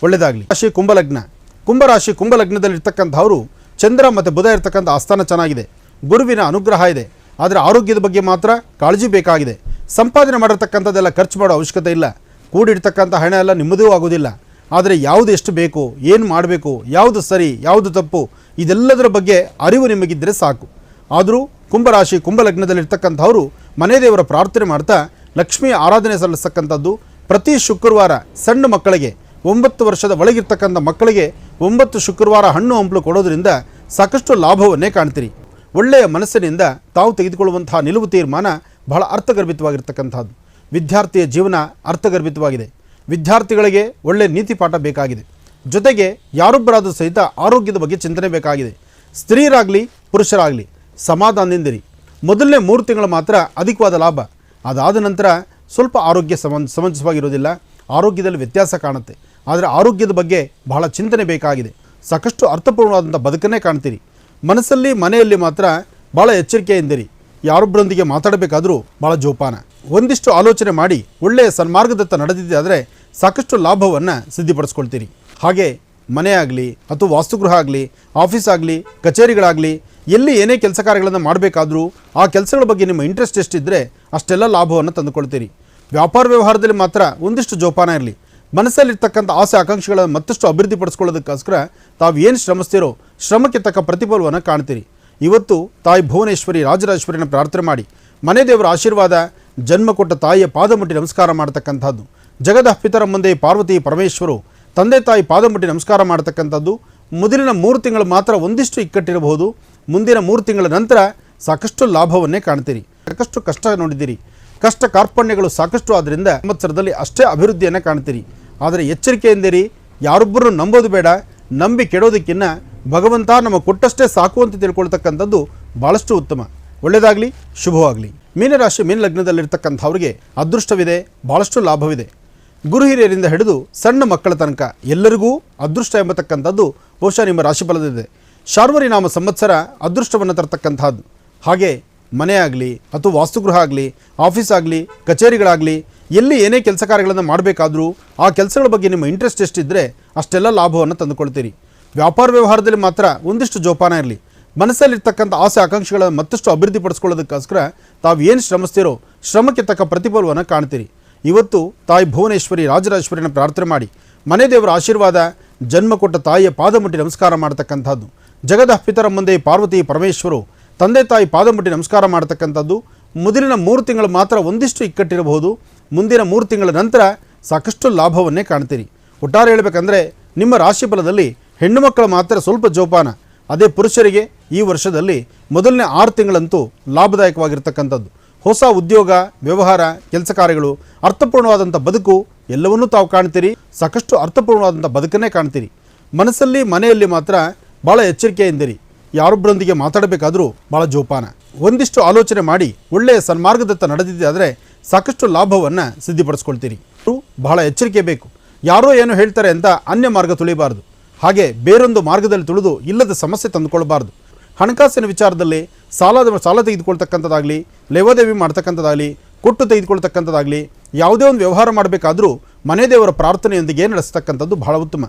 ಒಳ್ಳೆಯದಾಗಲಿ. ರಾಶಿ ಕುಂಭಲಗ್ನ. ಕುಂಭರಾಶಿ ಕುಂಭಲಗ್ನದಲ್ಲಿರ್ತಕ್ಕಂಥವರು ಚಂದ್ರ ಮತ್ತು ಬುಧ ಇರ್ತಕ್ಕಂಥ ಆಸ್ಥಾನ ಚೆನ್ನಾಗಿದೆ, ಗುರುವಿನ ಅನುಗ್ರಹ ಇದೆ. ಆದರೆ ಆರೋಗ್ಯದ ಬಗ್ಗೆ ಮಾತ್ರ ಕಾಳಜಿ ಬೇಕಾಗಿದೆ. ಸಂಪಾದನೆ ಮಾಡಿರ್ತಕ್ಕಂಥದ್ದೆಲ್ಲ ಖರ್ಚು ಮಾಡೋ ಅವಶ್ಯಕತೆ ಇಲ್ಲ. ಕೂಡಿಡ್ತಕ್ಕಂಥ ಹಣ ಎಲ್ಲ ನಿಮ್ಮದೂ ಆಗೋದಿಲ್ಲ. ಆದರೆ ಯಾವುದು ಎಷ್ಟು ಬೇಕು, ಏನು ಮಾಡಬೇಕು, ಯಾವುದು ಸರಿ, ಯಾವುದು ತಪ್ಪು, ಇದೆಲ್ಲದರ ಬಗ್ಗೆ ಅರಿವು ನಿಮಗಿದ್ದರೆ ಸಾಕು. ಆದರೂ ಕುಂಭರಾಶಿ ಕುಂಭಲಗ್ನದಲ್ಲಿರ್ತಕ್ಕಂಥವರು ಮನೆ ದೇವರ ಪ್ರಾರ್ಥನೆ ಮಾಡ್ತಾ ಲಕ್ಷ್ಮಿಯ ಆರಾಧನೆ ಸಲ್ಲಿಸ್ತಕ್ಕಂಥದ್ದು. ಪ್ರತಿ ಶುಕ್ರವಾರ ಸಣ್ಣ ಮಕ್ಕಳಿಗೆ 9 ವರ್ಷದ ಒಳಗಿರ್ತಕ್ಕಂಥ ಮಕ್ಕಳಿಗೆ 9 ಶುಕ್ರವಾರ ಹಣ್ಣು ಹಂಪಲು ಕೊಡೋದ್ರಿಂದ ಸಾಕಷ್ಟು ಲಾಭವನ್ನೇ ಕಾಣ್ತೀರಿ. ಒಳ್ಳೆಯ ಮನಸ್ಸಿನಿಂದ ತಾವು ತೆಗೆದುಕೊಳ್ಳುವಂತಹ ನಿಲುವು ತೀರ್ಮಾನ ಬಹಳ ಅರ್ಥಗರ್ಭಿತವಾಗಿರ್ತಕ್ಕಂಥದ್ದು. ವಿದ್ಯಾರ್ಥಿಯ ಜೀವನ ಅರ್ಥಗರ್ಭಿತವಾಗಿದೆ. ವಿದ್ಯಾರ್ಥಿಗಳಿಗೆ ಒಳ್ಳೆಯ ನೀತಿ ಪಾಠ ಬೇಕಾಗಿದೆ. ಜೊತೆಗೆ ಯಾರೊಬ್ಬರಾದರೂ ಸಹಿತ ಆರೋಗ್ಯದ ಬಗ್ಗೆ ಚಿಂತನೆ ಬೇಕಾಗಿದೆ. ಸ್ತ್ರೀಯರಾಗಲಿ ಪುರುಷರಾಗಲಿ ಸಮಾಧಾನದಿಂದಿರಿ. ಮೊದಲನೇ 3 ತಿಂಗಳು ಮಾತ್ರ ಅಧಿಕವಾದ ಲಾಭ. ಅದಾದ ನಂತರ ಸ್ವಲ್ಪ ಆರೋಗ್ಯ ಸಮಂಜಸವಾಗಿರೋದಿಲ್ಲ. ಆರೋಗ್ಯದಲ್ಲಿ ವ್ಯತ್ಯಾಸ ಕಾಣುತ್ತೆ. ಆದರೆ ಆರೋಗ್ಯದ ಬಗ್ಗೆ ಬಹಳ ಚಿಂತನೆ ಬೇಕಾಗಿದೆ. ಸಾಕಷ್ಟು ಅರ್ಥಪೂರ್ಣವಾದಂಥ ಬದುಕನ್ನೇ ಕಾಣ್ತೀರಿ. ಮನಸ್ಸಲ್ಲಿ ಮನೆಯಲ್ಲಿ ಮಾತ್ರ ಭಾಳ ಎಚ್ಚರಿಕೆಯಿಂದಿರಿ. ಯಾರೊಬ್ಬರೊಂದಿಗೆ ಮಾತಾಡಬೇಕಾದರೂ ಭಾಳ ಜೋಪಾನ. ಒಂದಿಷ್ಟು ಆಲೋಚನೆ ಮಾಡಿ ಒಳ್ಳೆಯ ಸನ್ಮಾರ್ಗದತ್ತ ನಡೆದಿದ್ದಾದರೆ ಸಾಕಷ್ಟು ಲಾಭವನ್ನು ಸಿದ್ಧಿಪಡಿಸ್ಕೊಳ್ತೀರಿ. ಹಾಗೆ ಮನೆ ಆಗಲಿ ಅಥವಾ ವಾಸ್ತುಗೃಹ ಆಗಲಿ, ಆಫೀಸ್ ಆಗಲಿ, ಕಚೇರಿಗಳಾಗಲಿ, ಎಲ್ಲಿ ಏನೇ ಕೆಲಸ ಕಾರ್ಯಗಳನ್ನು ಮಾಡಬೇಕಾದ್ರೂ ಆ ಕೆಲಸಗಳ ಬಗ್ಗೆ ನಿಮ್ಮ ಇಂಟ್ರೆಸ್ಟ್ ಎಷ್ಟಿದ್ದರೆ ಅಷ್ಟೆಲ್ಲ ಲಾಭವನ್ನು ತಂದುಕೊಳ್ತೀರಿ. ವ್ಯಾಪಾರ ವ್ಯವಹಾರದಲ್ಲಿ ಮಾತ್ರ ಒಂದಿಷ್ಟು ಜೋಪಾನ ಇರಲಿ. ಮನಸ್ಸಲ್ಲಿರ್ತಕ್ಕಂಥ ಆಸೆ ಆಕಾಂಕ್ಷೆಗಳನ್ನು ಮತ್ತಷ್ಟು ಅಭಿವೃದ್ಧಿಪಡಿಸ್ಕೊಳ್ಳೋದಕ್ಕೋಸ್ಕರ ತಾವು ಏನು ಶ್ರಮಿಸ್ತೀರೋ ಶ್ರಮಕ್ಕೆ ತಕ್ಕ ಪ್ರತಿಫಲವನ್ನು ಕಾಣ್ತೀರಿ. ಇವತ್ತು ತಾಯಿ ಭುವನೇಶ್ವರಿ ರಾಜರಾಜೇಶ್ವರಿಯನ್ನು ಪ್ರಾರ್ಥನೆ ಮಾಡಿ ಮನೆ ದೇವರ ಆಶೀರ್ವಾದ, ಜನ್ಮ ಕೊಟ್ಟ ತಾಯಿಯ ಪಾದ ಮುಟ್ಟಿ ನಮಸ್ಕಾರ ಮಾಡ್ತಕ್ಕಂಥದ್ದು, ಜಗದ ಪಿತರ ಮುಂದೆ ಪಾರ್ವತಿ ಪರಮೇಶ್ವರು ತಂದೆ ತಾಯಿ ಪಾದ ಮುಟ್ಟಿ ನಮಸ್ಕಾರ ಮಾಡ್ತಕ್ಕಂಥದ್ದು. ಮೊದಲಿನ 3 ತಿಂಗಳು ಮಾತ್ರ ಒಂದಿಷ್ಟು ಇಕ್ಕಟ್ಟಿರಬಹುದು. ಮುಂದಿನ 3 ತಿಂಗಳ ನಂತರ ಸಾಕಷ್ಟು ಲಾಭವನ್ನೇ ಕಾಣ್ತೀರಿ. ಸಾಕಷ್ಟು ಕಷ್ಟ ನೋಡಿದ್ದೀರಿ. ಕಷ್ಟ ಕಾರ್ಪಣ್ಯಗಳು ಸಾಕಷ್ಟು ಆದ್ದರಿಂದ ಸಂವತ್ಸರದಲ್ಲಿ ಅಷ್ಟೇ ಅಭಿವೃದ್ಧಿಯನ್ನು ಕಾಣ್ತೀರಿ. ಆದರೆ ಎಚ್ಚರಿಕೆಯಿಂದಿರಿ. ಯಾರೊಬ್ಬರನ್ನು ನಂಬೋದು ಬೇಡ. ನಂಬಿ ಕೆಡೋದಕ್ಕಿಂತ ಭಗವಂತ ನಮ್ಮ ಕೊಟ್ಟಷ್ಟೇ ಸಾಕು ಅಂತ ತಿಳ್ಕೊಳ್ತಕ್ಕಂಥದ್ದು ಭಾಳಷ್ಟು ಉತ್ತಮ. ಒಳ್ಳೆಯದಾಗಲಿ, ಶುಭವಾಗಲಿ. ಮೀನರಾಶಿ ಮೀನ ಲಗ್ನದಲ್ಲಿರ್ತಕ್ಕಂಥವ್ರಿಗೆ ಅದೃಷ್ಟವಿದೆ, ಭಾಳಷ್ಟು ಲಾಭವಿದೆ. ಗುರು ಹಿರಿಯರಿಂದ ಹಿಡಿದು ಸಣ್ಣ ಮಕ್ಕಳ ತನಕ ಎಲ್ಲರಿಗೂ ಅದೃಷ್ಟ ಎಂಬತಕ್ಕಂಥದ್ದು ಬಹುಶಃ ನಿಮ್ಮ ರಾಶಿಫಲದಿದೆ. ಶಾರ್ವರಿ ನಾಮ ಸಂವತ್ಸರ ಅದೃಷ್ಟವನ್ನು ತರತಕ್ಕಂಥದ್ದು. ಹಾಗೆ ಮನೆ ಆಗಲಿ ಅಥವಾ ವಾಸ್ತುಗೃಹ ಆಗಲಿ, ಆಫೀಸ್ ಆಗಲಿ, ಕಚೇರಿಗಳಾಗಲಿ, ಎಲ್ಲಿ ಏನೇ ಕೆಲಸ ಕಾರ್ಯಗಳನ್ನು ಮಾಡಬೇಕಾದ್ರೂ ಆ ಕೆಲಸಗಳ ಬಗ್ಗೆ ನಿಮ್ಮ ಇಂಟ್ರೆಸ್ಟ್ ಎಷ್ಟಿದ್ದರೆ ಅಷ್ಟೆಲ್ಲ ಲಾಭವನ್ನು ತಂದುಕೊಳ್ತೀರಿ. ವ್ಯಾಪಾರ ವ್ಯವಹಾರದಲ್ಲಿ ಮಾತ್ರ ಒಂದಿಷ್ಟು ಜೋಪಾನ ಇರಲಿ. ಮನಸ್ಸಲ್ಲಿರ್ತಕ್ಕಂಥ ಆಸೆ ಆಕಾಂಕ್ಷೆಗಳನ್ನು ಮತ್ತಷ್ಟು ಅಭಿವೃದ್ಧಿಪಡಿಸ್ಕೊಳ್ಳೋದಕ್ಕೋಸ್ಕರ ತಾವು ಏನು ಶ್ರಮಿಸ್ತೀರೋ ಶ್ರಮಕ್ಕೆ ತಕ್ಕ ಪ್ರತಿಫಲವನ್ನು ಕಾಣ್ತೀರಿ. ಇವತ್ತು ತಾಯಿ ಭುವನೇಶ್ವರಿ ರಾಜರಾಜೇಶ್ವರಿನ ಪ್ರಾರ್ಥನೆ ಮಾಡಿ ಮನೆ ದೇವರ ಆಶೀರ್ವಾದ, ಜನ್ಮ ಕೊಟ್ಟ ತಾಯಿಯ ಪಾದ ಮುಟ್ಟಿ ನಮಸ್ಕಾರ ಮಾಡತಕ್ಕಂಥದ್ದು. ಜಗದ ಪಿತರ ಮುಂದೆ ಪಾರ್ವತಿ ಪರಮೇಶ್ವರು ತಂದೆ ತಾಯಿ ಪಾದ ಮುಟ್ಟಿ ನಮಸ್ಕಾರ ಮಾಡತಕ್ಕಂಥದ್ದು. ಮೊದಲಿನ 3 ತಿಂಗಳು ಮಾತ್ರ ಒಂದಿಷ್ಟು ಇಕ್ಕಟ್ಟಿರಬಹುದು, ಮುಂದಿನ 3 ತಿಂಗಳ ನಂತರ ಸಾಕಷ್ಟು ಲಾಭವನ್ನೇ ಕಾಣ್ತೀರಿ. ಒಟ್ಟಾರೆ ಹೇಳಬೇಕಂದ್ರೆ ನಿಮ್ಮ ರಾಶಿಫಲದಲ್ಲಿ ಹೆಣ್ಣು ಮಕ್ಕಳು ಮಾತ್ರ ಸ್ವಲ್ಪ ಜೋಪಾನ. ಅದೇ ಪುರುಷರಿಗೆ ಈ ವರ್ಷದಲ್ಲಿ ಮೊದಲನೇ 6 ತಿಂಗಳಂತೂ ಲಾಭದಾಯಕವಾಗಿರ್ತಕ್ಕಂಥದ್ದು. ಹೊಸ ಉದ್ಯೋಗ, ವ್ಯವಹಾರ, ಕೆಲಸ ಕಾರ್ಯಗಳು, ಅರ್ಥಪೂರ್ಣವಾದಂಥ ಬದುಕು ಎಲ್ಲವನ್ನೂ ತಾವು ಕಾಣ್ತೀರಿ. ಸಾಕಷ್ಟು ಅರ್ಥಪೂರ್ಣವಾದಂಥ ಬದುಕನ್ನೇ ಕಾಣ್ತೀರಿ. ಮನಸ್ಸಲ್ಲಿ ಮನೆಯಲ್ಲಿ ಮಾತ್ರ ಭಾಳ ಎಚ್ಚರಿಕೆಯಿಂದಿರಿ. ಯಾರೊಬ್ಬರೊಂದಿಗೆ ಮಾತಾಡಬೇಕಾದ್ರೂ ಭಾಳ ಜೋಪಾನ. ಒಂದಿಷ್ಟು ಆಲೋಚನೆ ಮಾಡಿ ಒಳ್ಳೆಯ ಸನ್ಮಾರ್ಗದತ್ತ ನಡೆದಿದ್ದಾದರೆ ಸಾಕಷ್ಟು ಲಾಭವನ್ನು ಸಿದ್ಧಿಪಡಿಸ್ಕೊಳ್ತೀರಿ. ಬಹಳ ಎಚ್ಚರಿಕೆ ಬೇಕು. ಯಾರೋ ಏನು ಹೇಳ್ತಾರೆ ಅಂತ ಅನ್ಯ ಮಾರ್ಗ ತುಳಿಬಾರ್ದು. ಹಾಗೆ ಬೇರೊಂದು ಮಾರ್ಗದಲ್ಲಿ ತುಳಿದು ಇಲ್ಲದ ಸಮಸ್ಯೆ ತಂದುಕೊಳ್ಬಾರ್ದು. ಹಣಕಾಸಿನ ವಿಚಾರದಲ್ಲಿ ಸಾಲ ತೆಗೆದುಕೊಳ್ತಕ್ಕಂಥದ್ದಾಗಲಿ, ಲೇವಾದೇವಿ ಮಾಡ್ತಕ್ಕಂಥದ್ದಾಗಲಿ, ಕೊಟ್ಟು ತೆಗೆದುಕೊಳ್ತಕ್ಕಂಥದ್ದಾಗಲಿ, ಯಾವುದೇ ಒಂದು ವ್ಯವಹಾರ ಮಾಡಬೇಕಾದ್ರೂ ಮನೆ ದೇವರ ಪ್ರಾರ್ಥನೆಯೊಂದಿಗೆ ನಡೆಸ್ತಕ್ಕಂಥದ್ದು ಬಹಳ ಉತ್ತಮ.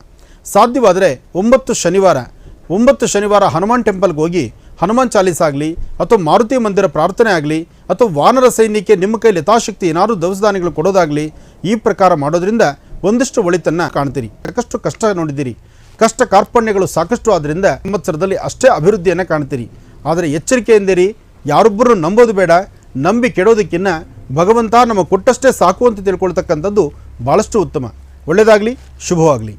ಸಾಧ್ಯವಾದರೆ 9 ಶನಿವಾರ ಹನುಮಾನ್ ಟೆಂಪಲ್ಗೆ ಹೋಗಿ ಹನುಮಾನ್ ಚಾಲೀಸ ಆಗಲಿ ಅಥವಾ ಮಾರುತಿ ಮಂದಿರ ಪ್ರಾರ್ಥನೆ ಆಗಲಿ ಅಥವಾ ವಾನರ ಸೈನ್ಯಕ್ಕೆ ನಿಮ್ಮ ಕೈಲಿ ಯಥಾಶಕ್ತಿ ಏನಾದರೂ ದವಸ ಧಾನ್ಯಗಳು ಕೊಡೋದಾಗಲಿ, ಈ ಪ್ರಕಾರ ಮಾಡೋದ್ರಿಂದ ಒಂದಿಷ್ಟು ಒಳಿತನ್ನು ಕಾಣ್ತೀರಿ. ಸಾಕಷ್ಟು ಕಷ್ಟ ನೋಡಿದ್ದೀರಿ, ಕಷ್ಟ ಕಾರ್ಪಣ್ಯಗಳು ಸಾಕಷ್ಟು. ಆದ್ದರಿಂದ ಸಂವತ್ಸರದಲ್ಲಿ ಅಷ್ಟೇ ಅಭಿವೃದ್ಧಿಯನ್ನು ಕಾಣ್ತೀರಿ. ಆದರೆ ಎಚ್ಚರಿಕೆಯಿಂದಿರಿ. ಯಾರೊಬ್ಬರನ್ನು ನಂಬೋದು ಬೇಡ. ನಂಬಿ ಕೆಡೋದಕ್ಕಿಂತ ಭಗವಂತ ನಮ್ಮ ಕೊಟ್ಟಷ್ಟೇ ಸಾಕು ಅಂತ ತಿಳ್ಕೊಳ್ತಕ್ಕಂಥದ್ದು ಭಾಳಷ್ಟು ಉತ್ತಮ. ಒಳ್ಳೆಯದಾಗಲಿ, ಶುಭವಾಗಲಿ.